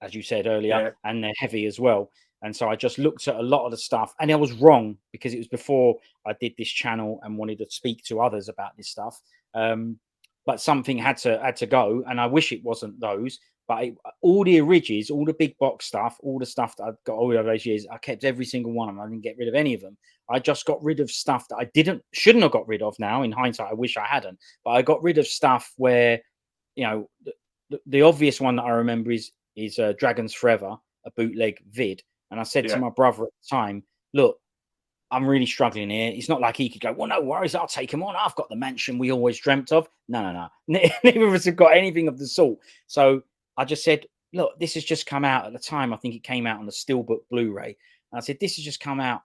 as you said earlier, and they're heavy as well. And so I just looked at a lot of the stuff, and I was wrong because it was before I did this channel and wanted to speak to others about this stuff. But something had to go, and I wish it wasn't those. But all the originals, all the big box stuff, all the stuff that I've got all of those years, I kept every single one of them. I didn't get rid of any of them. I just got rid of stuff that I shouldn't have got rid of. Now, in hindsight, I wish I hadn't. But I got rid of stuff where, the obvious one that I remember is Dragons Forever, a bootleg vid. And I said to my brother at the time, look, I'm really struggling here. It's not like he could go, well, no worries, I'll take him on. I've got the mansion we always dreamt of. No. Neither of us have got anything of the sort. So I just said, look, this has just come out at the time. I think it came out on the Steelbook Blu-ray. And I said, this has just come out.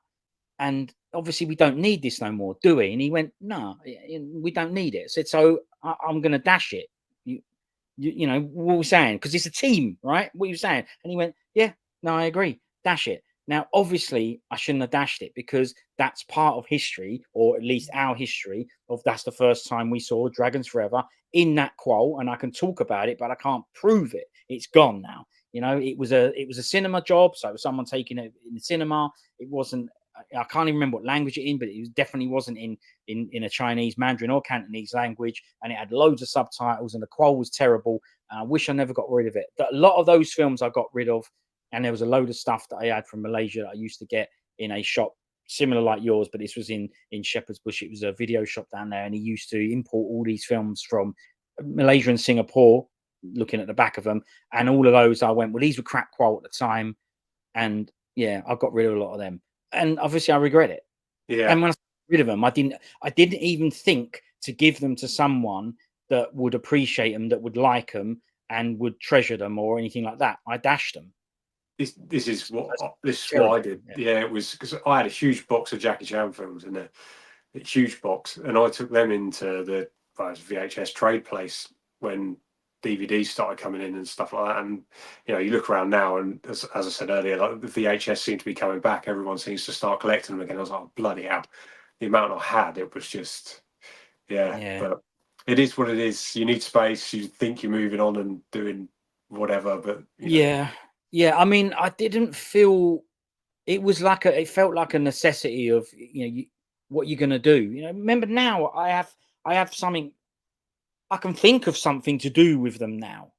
And obviously we don't need this no more, do we? And he went, no, we don't need it. I said, so I'm going to dash it. You know, what we're saying, because it's a team, right? What you're saying. And he went, yeah, no, I agree. Dash it. Now, obviously, I shouldn't have dashed it because that's part of history, or at least our history of that's the first time we saw Dragons Forever in that quote. And I can talk about it, but I can't prove it. It's gone now. It was a cinema job. So it was someone taking it in the cinema. It wasn't, I can't even remember what language it in, but it definitely wasn't in a Chinese, Mandarin, or Cantonese language. And it had loads of subtitles, and the qual was terrible. And I wish I never got rid of it. But a lot of those films I got rid of. And there was a load of stuff that I had from Malaysia that I used to get in a shop similar like yours, but this was in Shepherd's Bush. It was a video shop down there, and he used to import all these films from Malaysia and Singapore, looking at the back of them. And all of those, I went, well, these were crap qual at the time. And yeah, I got rid of a lot of them. And obviously I regret it. Yeah. And when I got rid of them, I didn't even think to give them to someone that would appreciate them, that would like them and would treasure them or anything like that. I dashed them. This is what I did. Yeah, it was because I had a huge box of Jackie Chan films in there, a huge box, and I took them into the VHS trade place when DVDs started coming in and stuff like that. And you look around now, and as I said earlier, like the VHS seem to be coming back. Everyone seems to start collecting them again. I was like, oh, bloody hell, the amount I had, it was just But it is what it is. You need space. You think you're moving on and doing whatever, but Yeah, I mean, I didn't feel it was like it felt like a necessity of what you're gonna do. Remember now I have something, I can think of something to do with them now.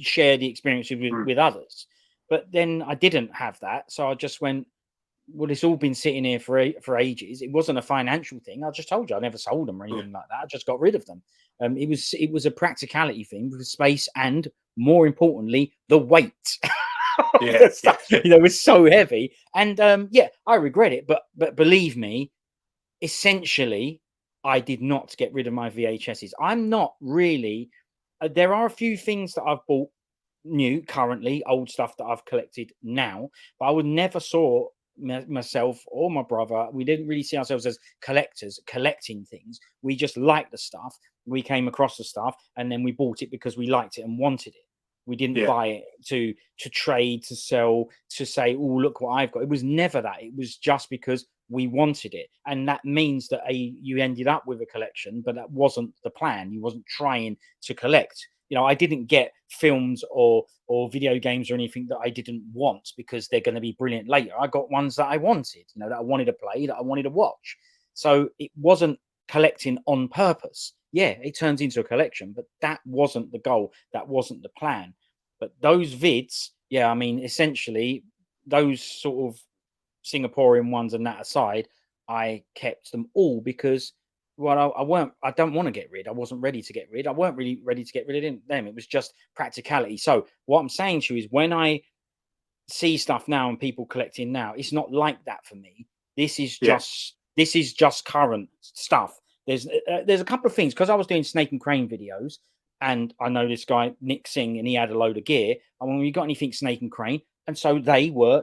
Share the experience with others. But then I didn't have that, so I just went, well, it's all been sitting here for ages. It wasn't a financial thing. I just told you I never sold them or anything like that. I just got rid of them. It was a practicality thing with space and, more importantly, the weight. Yeah, Stuff, you know, was so heavy. And yeah, I regret it. But believe me, essentially, I did not get rid of my VHSs. I'm not really. There are a few things that I've bought new currently, old stuff that I've collected now, but I would never saw myself or my brother. We didn't really see ourselves as collectors collecting things. We just liked the stuff. We came across the stuff and then we bought it because we liked it and wanted it. We didn't buy it to trade, to sell, to say, oh, look what I've got. It was never that. It was just because we wanted it. And that means that you ended up with a collection, but that wasn't the plan. You wasn't trying to collect. You know, I didn't get films or video games or anything that I didn't want because they're going to be brilliant later. I got ones that I wanted, you know, that I wanted to play, that I wanted to watch. So it wasn't collecting on purpose. Yeah, it turns into a collection, but that wasn't the goal. That wasn't the plan. But those vids, yeah, I mean, essentially, those sort of Singaporean ones and that aside, I kept them all because, well, I don't want to get rid. I wasn't ready to get rid. I weren't really ready to get rid of them. It was just practicality. So what I'm saying to you is, when I see stuff now and people collecting now, it's not like that for me. This is just current stuff. There's a couple of things, because I was doing Snake and Crane videos, and I know this guy Nick Singh, and he had a load of gear. And when we got anything Snake and Crane, and so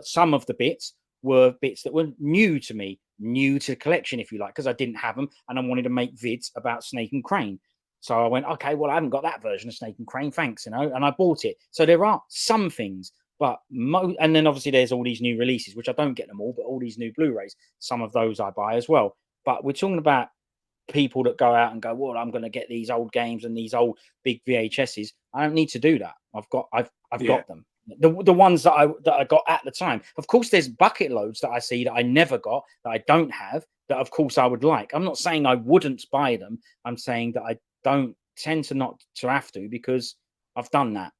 some of the bits were bits that were new to me, new to the collection, if you like, because I didn't have them, and I wanted to make vids about Snake and Crane. So I went, okay, well, I haven't got that version of Snake and Crane, thanks, you know, and I bought it. So there are some things. But and then obviously there's all these new releases, which I don't get them all, but all these new Blu-rays, some of those I buy as well. But we're talking about people that go out and go, well, I'm going to get these old games and these old big VHSs. I don't need to do that. I've got them. The ones that I got at the time. Of course, there's bucket loads that I see that I never got, that I don't have, that of course I would like. I'm not saying I wouldn't buy them. I'm saying that I don't tend to not to have to, because I've done that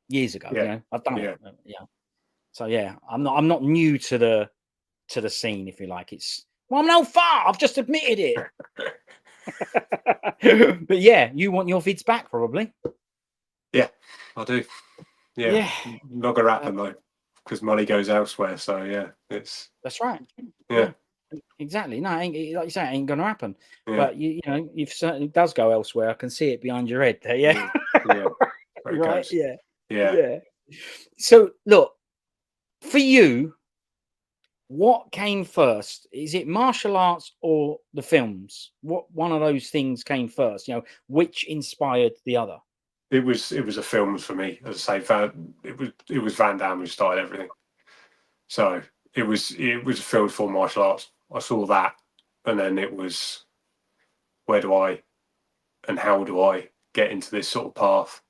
years ago. You know, I've done it. Yeah. So yeah, I'm not new to the scene, if you like. It's, well, I'm no far. I've just admitted it. But yeah, you want your vids back, probably. Yeah, I do. Yeah. Not gonna happen though, because money goes elsewhere. So yeah, that's right. Yeah. Exactly. No, like you say, it ain't gonna happen. But you know, you've certainly does go elsewhere. I can see it behind your head there. Yeah. Right. Yeah. So look, for you, what came first? Is it martial arts or the films? What one of those things came first? You know, which inspired the other? It was a film for me. As I say, it was Van Damme who started everything. So it was a film for martial arts. I saw that, and then it was, where do I and how do I get into this sort of path?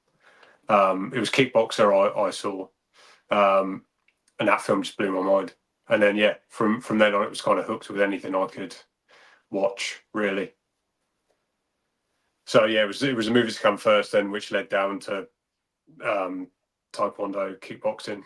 It was Kickboxer I saw, and that film just blew my mind. And then from then on, it was kind of hooked with anything I could watch, really. So yeah, it was a movie to come first, then, which led down to taekwondo, kickboxing,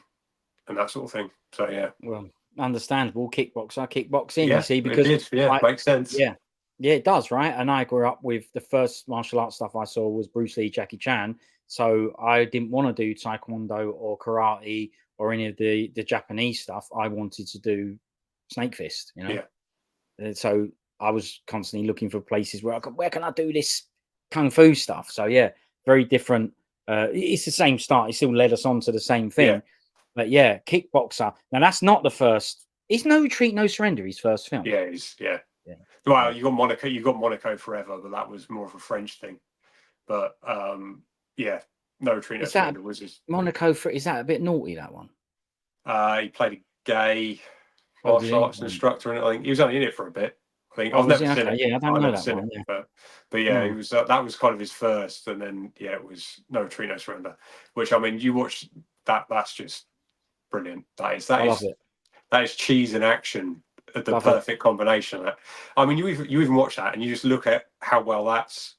and that sort of thing. So yeah, well, understandable. Kickboxing, you see, because it did. Makes sense. Yeah, it does, right? And I grew up with the first martial arts stuff I saw was Bruce Lee, Jackie Chan. So I didn't want to do taekwondo or karate or any of the Japanese stuff. I wanted to do Snake Fist, you know. Yeah. And so I was constantly looking for places where can I do this kung fu stuff? So yeah, very different. It's the same start. It still led us on to the same thing. Yeah. But yeah, Kickboxer. Now that's not the first. It's No Retreat, No Surrender, his first film. Yeah, Well, you got Monaco Forever, but that was more of a French thing. But No Retreat, No Surrender was his. Monaco is that a bit naughty, that one? He played a gay martial arts instructor, and I think he was only in it for a bit. I think I've never seen it. Yeah, I don't know that one. But yeah, he was. That was kind of his first, and then it was No Retreat, No Surrender. Which, I mean, you watch that. That's just brilliant. That is cheese and action at the perfect combination. I mean, you even watch that, and you just look at how well that's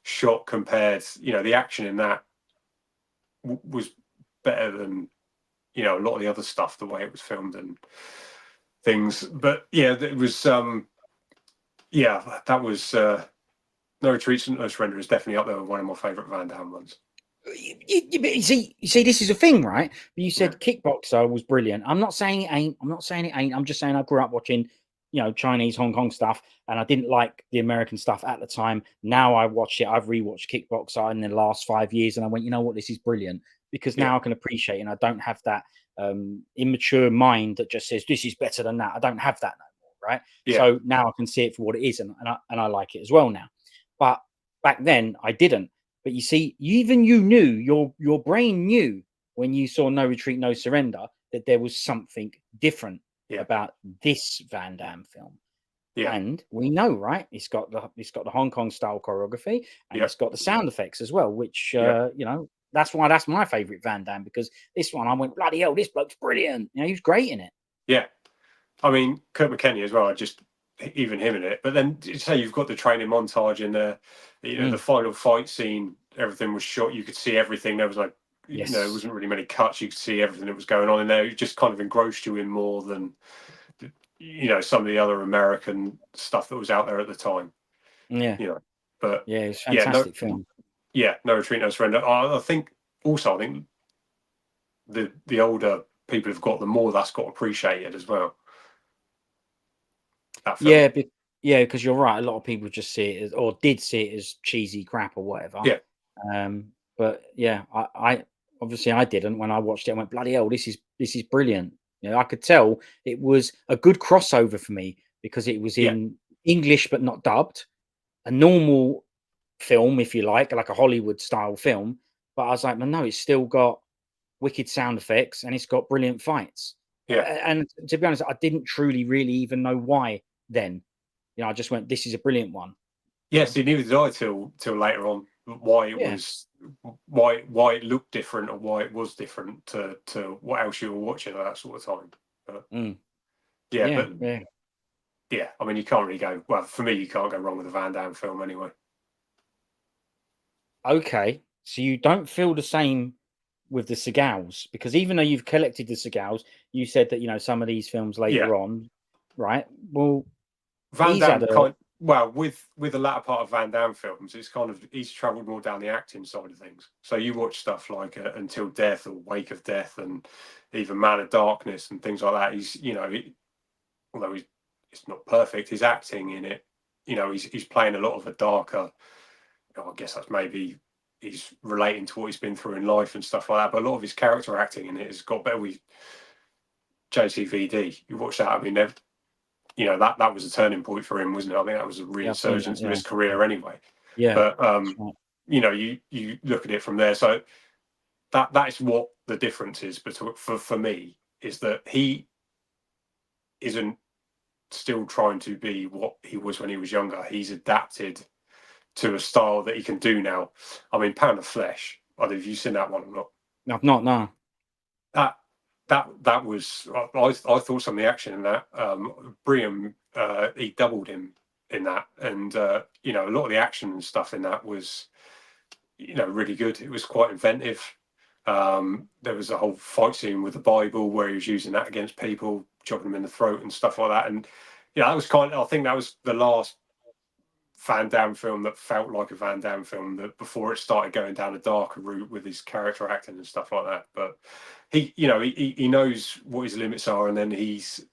shot compared. You know, the action in that was better than a lot of the other stuff. The way it was filmed, and things. But yeah, it was yeah, that was No Retreat, No Surrender is definitely up there with one of my favourite Van Damme ones. You see, this is a thing, right? You said Yeah. Kickboxer was brilliant. I'm not saying it ain't. I'm not saying it ain't. I'm just saying I grew up watching, Chinese, Hong Kong stuff, and I didn't like the American stuff at the time. Now I watch it. I've rewatched Kickboxer in the last 5 years, and I went, you know what, this is brilliant because now I can appreciate it, and I don't have that immature mind that just says this is better than that. I don't have that no more, right? Yeah. So now I can see it for what it is, and I like it as well now. But back then I didn't. But you see, even you knew, your brain knew when you saw No Retreat, No Surrender that there was something different about this Van Damme film. Yeah. And we know, right? It's got the Hong Kong style choreography, and it's got the sound effects as well, which that's why that's my favorite Van Damme, because this one I went, bloody hell, this bloke's brilliant. He was great in it. Yeah. I mean, Kurt McKenny as well. Just even him in it. But then say you've got the training montage in there, the final fight scene. Everything was shot. You could see everything. There was like, there wasn't really many cuts. You could see everything that was going on in there. It just kind of engrossed you in more than some of the other American stuff that was out there at the time. Yeah. But yeah, it's fantastic film. Yeah, No Retreat, No Surrender. I think the older people have got, the more that's got appreciated as well. Yeah, because you're right. A lot of people just see it as, or did see it as, cheesy crap or whatever. Yeah. But yeah, I obviously I didn't. When I watched it, I went, bloody hell, this is brilliant. I could tell it was a good crossover for me because it was in English but not dubbed, a normal film, if you like a Hollywood style film. But I was like, man, no, it's still got wicked sound effects and it's got brilliant fights. Yeah. And to be honest, I didn't truly really even know why then. I just went, this is a brilliant one. Yeah, see, neither did I till later on. Why it was, why it looked different, or why it was different to what else you were watching at that sort of time. But, yeah, I mean, you can't really go. Well, for me, you can't go wrong with a Van Damme film anyway. Okay, so you don't feel the same with the Seagals, because even though you've collected the Seagals, you said that some of these films later on, right? Well, Van Damme with the latter part of Van Damme films, it's kind of, he's travelled more down the acting side of things. So you watch stuff like Until Death or Wake of Death, and even Man of Darkness and things like that. He's although it's not perfect, his acting in it, he's playing a lot of a darker. I guess that's maybe he's relating to what he's been through in life and stuff like that. But a lot of his character acting in it has got better. With JCVD, you watch that. I mean, that was a turning point for him, wasn't it? I think that was a resurgence of his career anyway. Yeah. But you look at it from there. So that is what the difference is. But for me, is that he isn't still trying to be what he was when he was younger. He's adapted to a style that he can do now. I mean, Pound of Flesh. I don't know if you've seen that one or not. I've not, no. That was, I thought some of the action in that. Briam, he doubled him in that, and a lot of the action and stuff in that was, really good. It was quite inventive. There was a whole fight scene with the Bible where he was using that against people, chopping them in the throat and stuff like that. And that was I think that was the last Van Damme film that felt like a Van Damme film, that before it started going down a darker route with his character acting and stuff like that. But he knows what his limits are, and then he's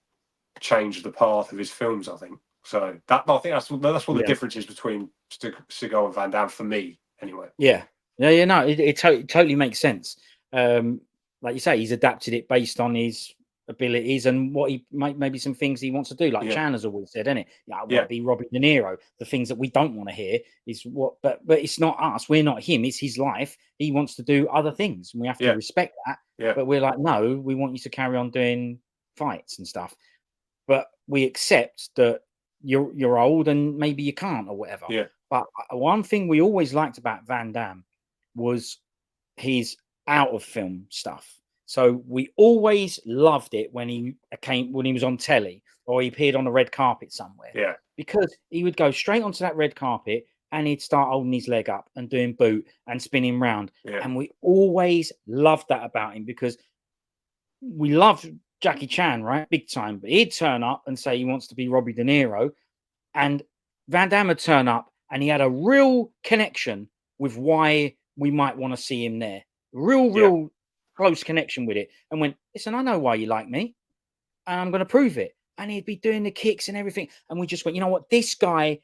changed the path of his films, I think. So I think that's what the difference is between Seagal and Van Damme for me, anyway. No, it totally makes sense. Like you say, he's adapted it based on his abilities and what he maybe some things he wants to do, like Chan has always said, isn't it? I want to be Robert De Niro. The things that we don't want to hear is what, but it's not us. We're not him. It's his life. He wants to do other things, and we have to respect that. But we're like, no, we want you to carry on doing fights and stuff. But we accept that you're old and maybe you can't or whatever. But one thing we always liked about Van Damme was his out of film stuff. So we always loved it when he was on telly or he appeared on a red carpet somewhere. Yeah. Because he would go straight onto that red carpet and he'd start holding his leg up and doing boot and spinning round. Yeah. And we always loved that about him, because we loved Jackie Chan, right? Big time. But he'd turn up and say he wants to be Robbie De Niro. And Van Damme would turn up and he had a real connection with why we might want to see him there. Real close connection with it. And went, listen, I know why you like me. And I'm going to prove it. And he'd be doing the kicks and everything. And we just went, you know what? This guy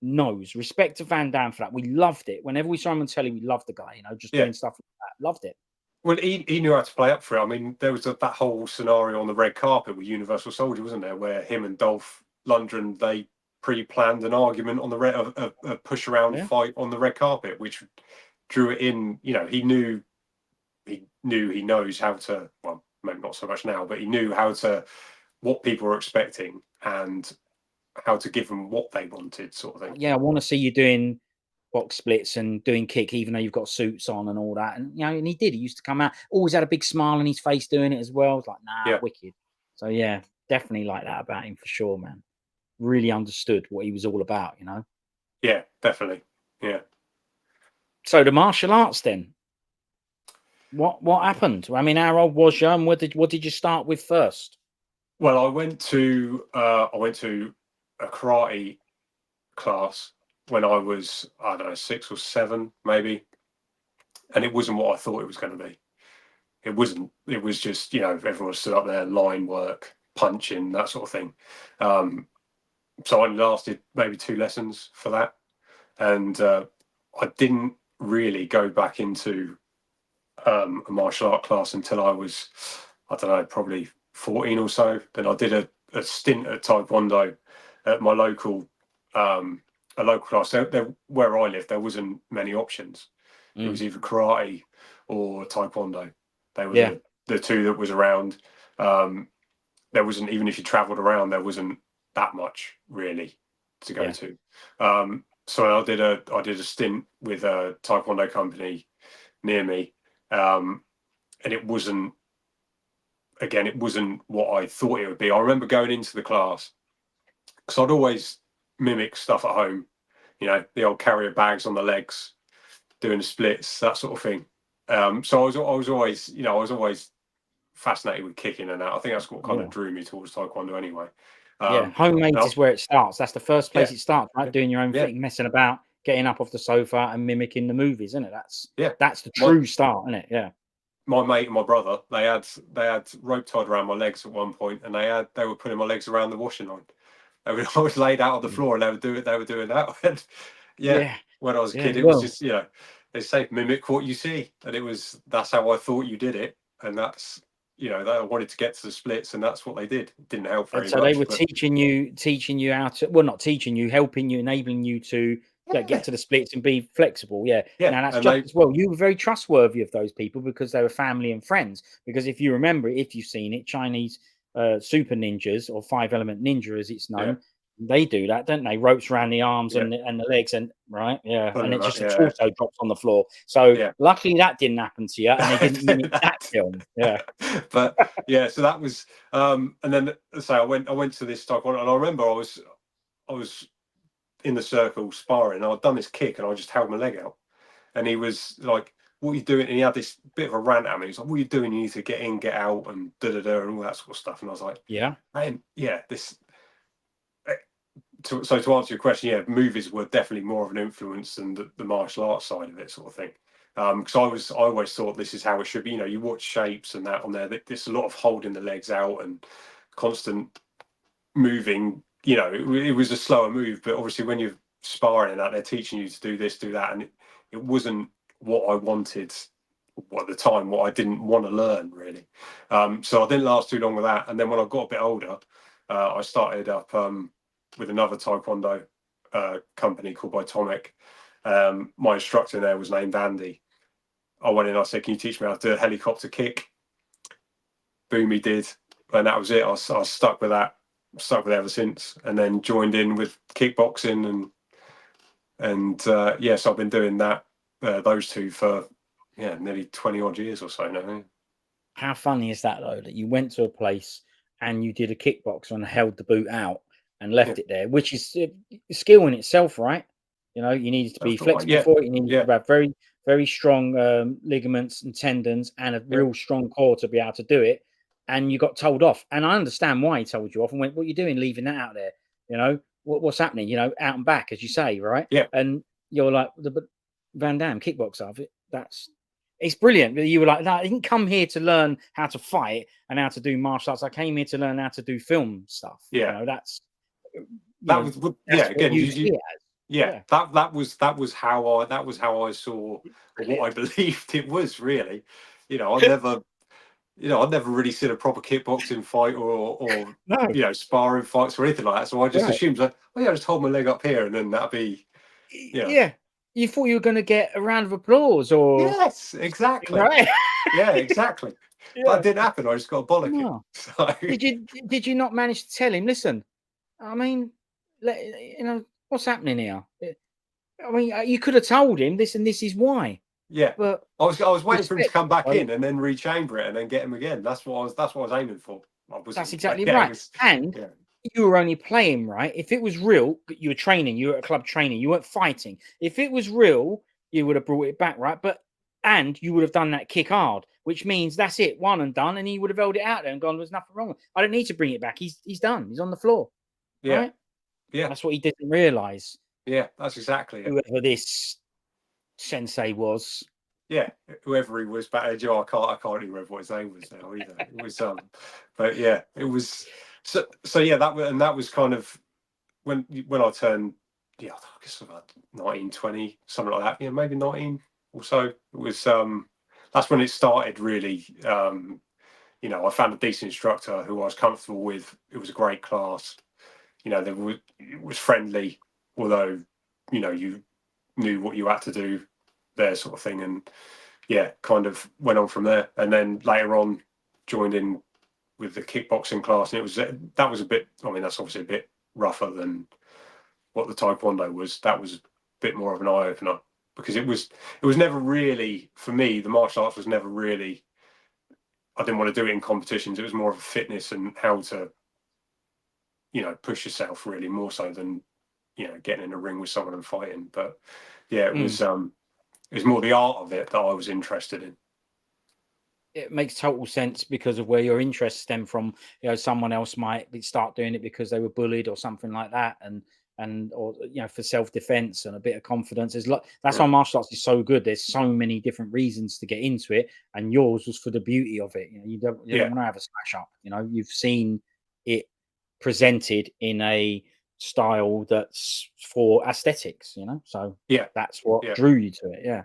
knows. Respect to Van Damme for that. We loved it. Whenever we saw him on telly, we loved the guy, just doing stuff like that. Loved it. Well, he knew how to play up for it. I mean, there was that whole scenario on the red carpet with Universal Soldier, wasn't there, where him and Dolph Lundgren, they pre-planned an argument on the red, a push around fight on the red carpet, which drew it in. He knows how to. Well, maybe not so much now, but he knew what people were expecting and how to give them what they wanted, sort of thing. Yeah, I want to see you doing box splits and doing kick, even though you've got suits on and all that. And and he did. He used to come out, always had a big smile on his face doing it as well. It's like, wicked. So yeah, definitely like that about him for sure, man. Really understood what he was all about, Yeah, definitely. Yeah. So the martial arts then. What happened? I mean, how old was you? And what did you start with first? Well, I went to a karate class when I was, I don't know, 6 or 7 maybe, and it wasn't what I thought it was going to be. It wasn't. It was just everyone stood up there, line work, punching, that sort of thing. So I lasted maybe 2 lessons for that, and I didn't really go back into a martial art class until I was, I don't know, probably 14 or so. Then I did a stint at Taekwondo at my local a local class. There, where I lived, there wasn't many options. It was either karate or Taekwondo. They were the two that was around. There wasn't, even if you travelled around, there wasn't that much really to go to. So I did a stint with a Taekwondo company near me, and it wasn't what I thought it would be. I remember going into the class because I'd always mimic stuff at home, the old carrier bags on the legs, doing the splits, that sort of thing. So I was always fascinated with kicking and that. I think that's what kind of drew me towards Taekwondo anyway. Homemade is where it starts. That's the first place it starts, right? Doing your own thing, messing about, getting up off the sofa and mimicking the movies, isn't it? That's the true start, isn't it? Yeah. My mate and my brother, they had rope tied around my legs at one point, and they were putting my legs around the washing line. I was laid out on the floor, and they were doing that. And when I was a kid, it was just they say mimic what you see, and that's how I thought you did it, and that's I wanted to get to the splits, and that's what they did. It didn't help very much. So they were teaching you how to, well, not teaching you, helping you, enabling you to get to the splits and be flexible. Now that's just as well. You were very trustworthy of those people because they were family and friends. Because if you remember, if you've seen it, Chinese super ninjas, or 5-element ninja as it's known, they do that, don't they? Ropes around the arms and the legs, and and it's just a torso drops on the floor. So luckily that didn't happen to you, and they didn't mimic that film. But so that was and then I went to this Taekwondo, and I remember I was in the circle sparring, and I'd done this kick, and I just held my leg out, and he was like, "What are you doing?" And he had this bit of a rant at me. He's like, "What are you doing? You need to get in, get out, and and all that sort of stuff." And I was like, "Man, this." So to answer your question, movies were definitely more of an influence than the martial arts side of it, sort of thing. Because I always thought this is how it should be. You watch Shapes and that on there. There's a lot of holding the legs out and constant moving. It was a slower move, but obviously when you're sparring and that, they're teaching you to do this, do that, and it wasn't what I wanted at the time. What I didn't want to learn really. So I didn't last too long with that. And then when I got a bit older, I started up with another Taekwondo company called Bitomic. My instructor there was named Andy. I went in, I said, "Can you teach me how to do a helicopter kick?" Boom, he did. And that was it. I was stuck with that. Stuck with it ever since. And then joined in with kickboxing and so I've been doing that, those two for nearly 20 odd years or so now. How funny is that though, that you went to a place and you did a kickboxer and held the boot out and left it there, which is a skill in itself, right? You needed to be flexible for it. You needed to have very, very strong ligaments and tendons and a real strong core to be able to do it. and you got told off. And I understand why he told you off and went, "What are you doing, leaving that out there? You know, what's happening? You know, out and back, as you say, right?" Yeah. And you're like, "But Van Damme, kickboxer, it's brilliant." But you were like, "No, I didn't come here to learn how to fight and how to do martial arts. I came here to learn how to do film stuff." Yeah. You know, that's again, you see it as. Yeah, that was how I saw what I believed it was really. You know, I'd never really seen a proper kickboxing fight or No, you know, sparring fights or anything like that. So I just assumed like, oh yeah, just hold my leg up here and then that'd be yeah. You thought you were going to get a round of applause, or yes, exactly. right? Yeah, exactly. Yeah. That didn't happen. I just got a bollock No. So Did you not manage to tell him? Listen, I mean, you know what's happening here. I mean, you could have told him this, and this is why. yeah. But I was waiting for him to respect, come back right? in and then rechamber it and then get him again. That's what I was aiming for. That's exactly right. And yeah. you were only playing, right? If it was real, you were training. You were at a club training. You weren't fighting. If it was real, you would have brought it back, right? And you would have done that kick hard, which means that's it, one and done. And he would have held it out there and gone, "There's nothing wrong. I don't need to bring it back. He's done. He's on the floor." Yeah. Right? Yeah. That's what he didn't realize. Yeah, that's exactly it. Whoever this sensei was. Yeah, whoever he was back there, I can't remember what his name was now either. It was but yeah, it was so yeah, that was kind of when I turned, yeah, I guess about 19, 20, something like that. Yeah, maybe 19 or so. It was that's when it started really. You know, I found a decent instructor who I was comfortable with. It was a great class. You know, it was friendly, although, you know, you knew what you had to do there, sort of thing. And yeah, kind of went on from there. And then later on joined in with the kickboxing class. And that was a bit, I mean, that's obviously a bit rougher than what the Taekwondo was. That was a bit more of an eye opener because it was never really, for me, the martial arts was never really, I didn't want to do it in competitions. It was more of a fitness and how to, you know, push yourself really more so than, you know, getting in a ring with someone and fighting. But yeah, it was more the art of it that I was interested in. It makes total sense because of where your interests stem from. You know, someone else might start doing it because they were bullied or something like that, and or you know, for self-defense and a bit of confidence. That's why martial arts is so good. There's so many different reasons to get into it, and yours was for the beauty of it. You know, you don't want to have a smash up. You know, you've seen it presented in a style that's for aesthetics. You know, so yeah, that's what drew you to it. Yeah.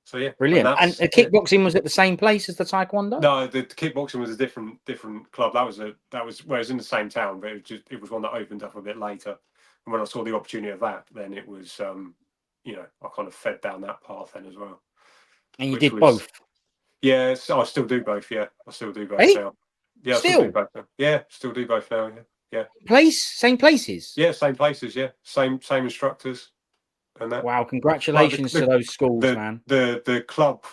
So yeah, brilliant. And the kickboxing was at the same place as the Taekwondo? No, the kickboxing was a different club. That was well, it was in the same town, but it was one that opened up a bit later. And when I saw the opportunity of that, then it was you know, I kind of fed down that path then as well. And you did both? Yeah, so I still do both. Yeah, I still do both now. Yeah, still? I still do both now. Yeah, still do both now. Yeah. Same places? Yeah, same places. Yeah, same instructors. And that. Wow, congratulations to those schools, man. The club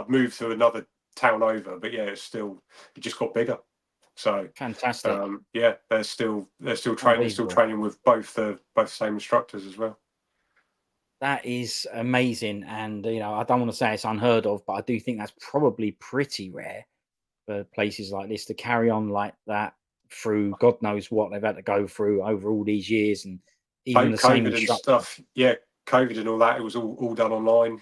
moved to another town over, but yeah, it just got bigger. So fantastic. Yeah, they're still training with both the same instructors as well. That is amazing, and you know, I don't want to say it's unheard of, but I do think that's probably pretty rare for places like this to carry on like that through God knows what they've had to go through over all these years, and even the same and stuff. Yeah, COVID and all that. It was all done online.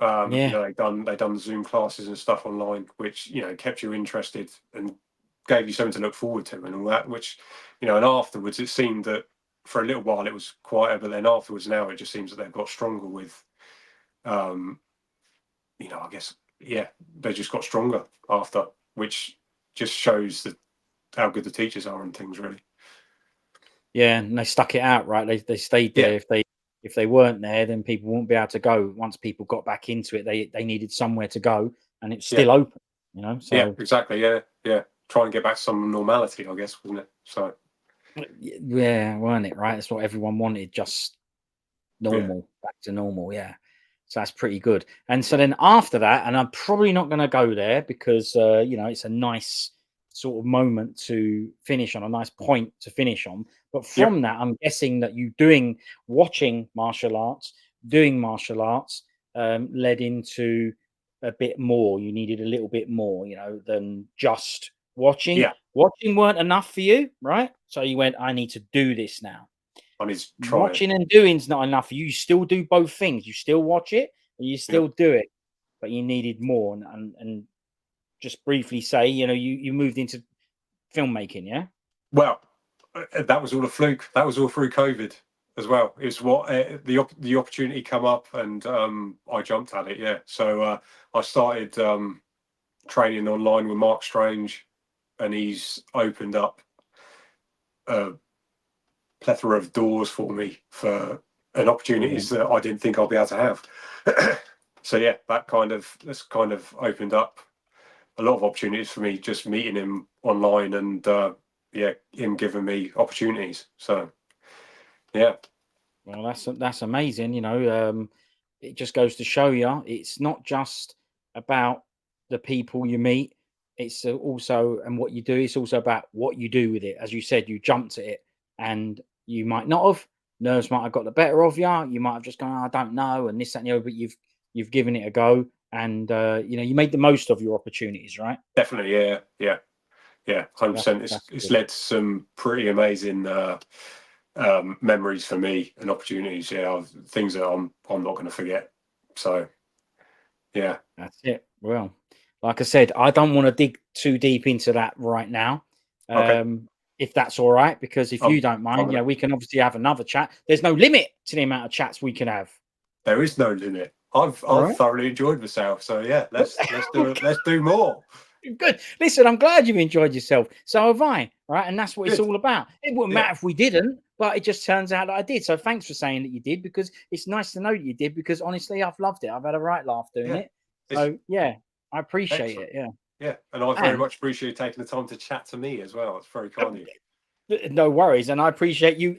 You know, they done Zoom classes and stuff online, which, you know, kept you interested and gave you something to look forward to and all that. Which, you know, and afterwards it seemed that for a little while it was quieter, but then afterwards now it just seems that they've got stronger with, you know, I guess they just got stronger after, which just shows that how good the teachers are and things really. Yeah, and they stuck it out, right? They stayed there. If they weren't there, then people wouldn't be able to go. Once people got back into it, they needed somewhere to go, and it's still open, you know. So yeah, exactly. Yeah. Try and get back to some normality, I guess, wasn't it? So yeah, weren't it? Right, that's what everyone wanted, just normal, back to normal. Yeah, so that's pretty good. And so then after that, and I'm probably not going to go there because you know, it's a nice sort of moment to finish on, a nice point to finish on. But from that, I'm guessing that you watching martial arts, doing martial arts, led into a bit more. You needed a little bit more, you know, than just watching. Yeah. Watching weren't enough for you, right? So you went, I need to do this now. I need to try. Watching and doing's not enough for you. You still do both things. You still watch it and you still do it, but you needed more. And just briefly say, you know, you moved into filmmaking, yeah? Well, that was all a fluke. That was all through COVID as well. It's what the opportunity come up, and I jumped at it. Yeah, so I started training online with Mark Strange, and he's opened up a plethora of doors for me for and opportunities that I didn't think I'd be able to have. So yeah, that's kind of opened up a lot of opportunities for me, just meeting him online and him giving me opportunities. So yeah. Well, that's amazing. You know, it just goes to show you it's not just about the people you meet. It's also, and what you do. It's also about what you do with it. As you said, you jumped at it, and you might not have. Nerves might have got the better of you. You might have just gone, I don't know, and this, that, and the other. But you've given it a go, and you know, you made the most of your opportunities, right? Definitely, yeah. 100%. It's led to some pretty amazing memories for me and opportunities. Yeah, things that I'm not going to forget. So yeah, that's it. Well, like I said, I don't want to dig too deep into that right now. If that's all right, because if you don't mind, we can obviously have another chat. There's no limit to the amount of chats we can have. There is no limit. I've thoroughly enjoyed myself. So yeah, let's do more. Good. Listen, I'm glad you've enjoyed yourself. So have I, right? And that's what it's all about. It wouldn't matter if we didn't, but it just turns out that I did. So thanks for saying that you did, because it's nice to know that you did, because honestly, I've loved it. I've had a right laugh doing it. So yeah, I appreciate it. Yeah. Yeah. And I very much appreciate taking the time to chat to me as well. It's very kind of you. No worries. And I appreciate you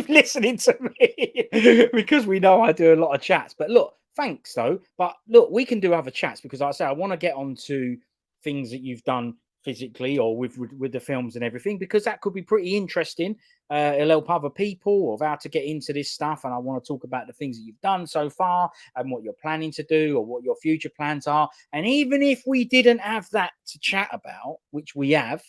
listening to me, because we know I do a lot of chats. But look, thanks though. But look, we can do other chats, because like I say, I want to get on to things that you've done physically or with the films and everything, because that could be pretty interesting. It'll help other people of how to get into this stuff. And I want to talk about the things that you've done so far and what you're planning to do, or what your future plans are. And even if we didn't have that to chat about, which we have,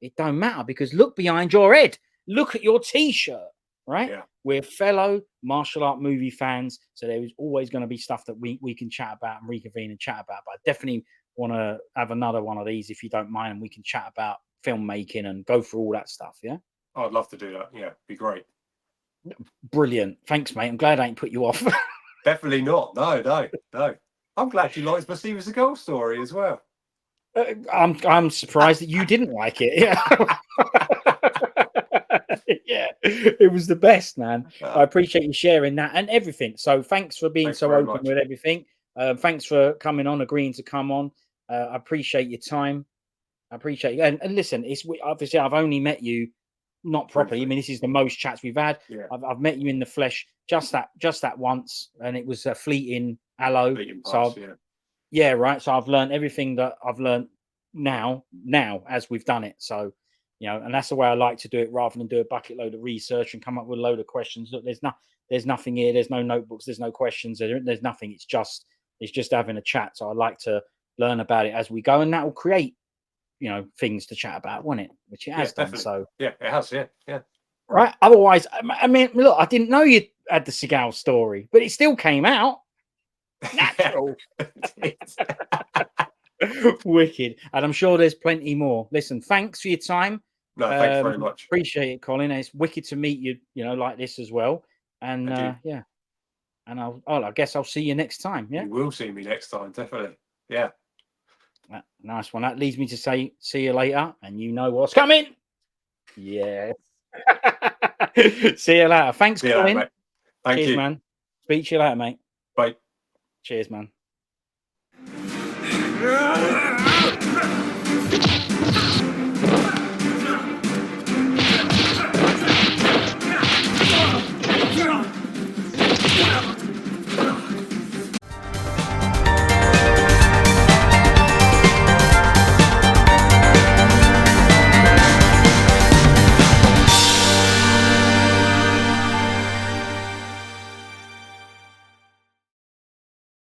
it don't matter, because look behind your head. Look at your t-shirt, right? Yeah. We're fellow martial art movie fans, so there is always going to be stuff that we can chat about and reconvene and chat about. But I definitely want to have another one of these, if you don't mind, and we can chat about filmmaking and go through all that stuff. Yeah, I'd love to do that. Yeah, be great. Brilliant. Thanks, mate. I'm glad I ain't put you off. Definitely not. No. I'm glad you liked my Steven Seagal story as well. I'm surprised that you didn't like it. Yeah. Yeah, it was the best, man. I appreciate you sharing that and everything. So thanks for being so open with everything. Thanks for coming on, agreeing to come on. I appreciate your time. I appreciate you. And listen, obviously I've only met you not properly. I mean, this is the most chats we've had. Yeah. I've met you in the flesh just that once, and it was a fleeting hello. Yeah, right. So I've learned everything that I've learned now as we've done it. So, you know, and that's the way I like to do it, rather than do a bucket load of research and come up with a load of questions. Look, there's nothing here. There's no notebooks. There's no questions. There's nothing. It's just having a chat. So I like to learn about it as we go, and that will create, you know, things to chat about, won't it? Which it has done. Definitely. So yeah, it has. Yeah. Right. Otherwise, I mean, look, I didn't know you had the Seagal story, but it still came out. Natural. Wicked. And I'm sure there's plenty more. Listen, thanks for your time. No, thanks very much. Appreciate it, Colin. And it's wicked to meet you, you know, like this as well. And yeah. And I guess I'll see you next time. Yeah. You will see me next time, definitely. Yeah. Nice one. That leads me to say see you later, and you know what's coming. Yes. See you later. Thanks, Colin. Later, Thank Cheers, you, man. Speak to you later, mate. Bye. Cheers, man.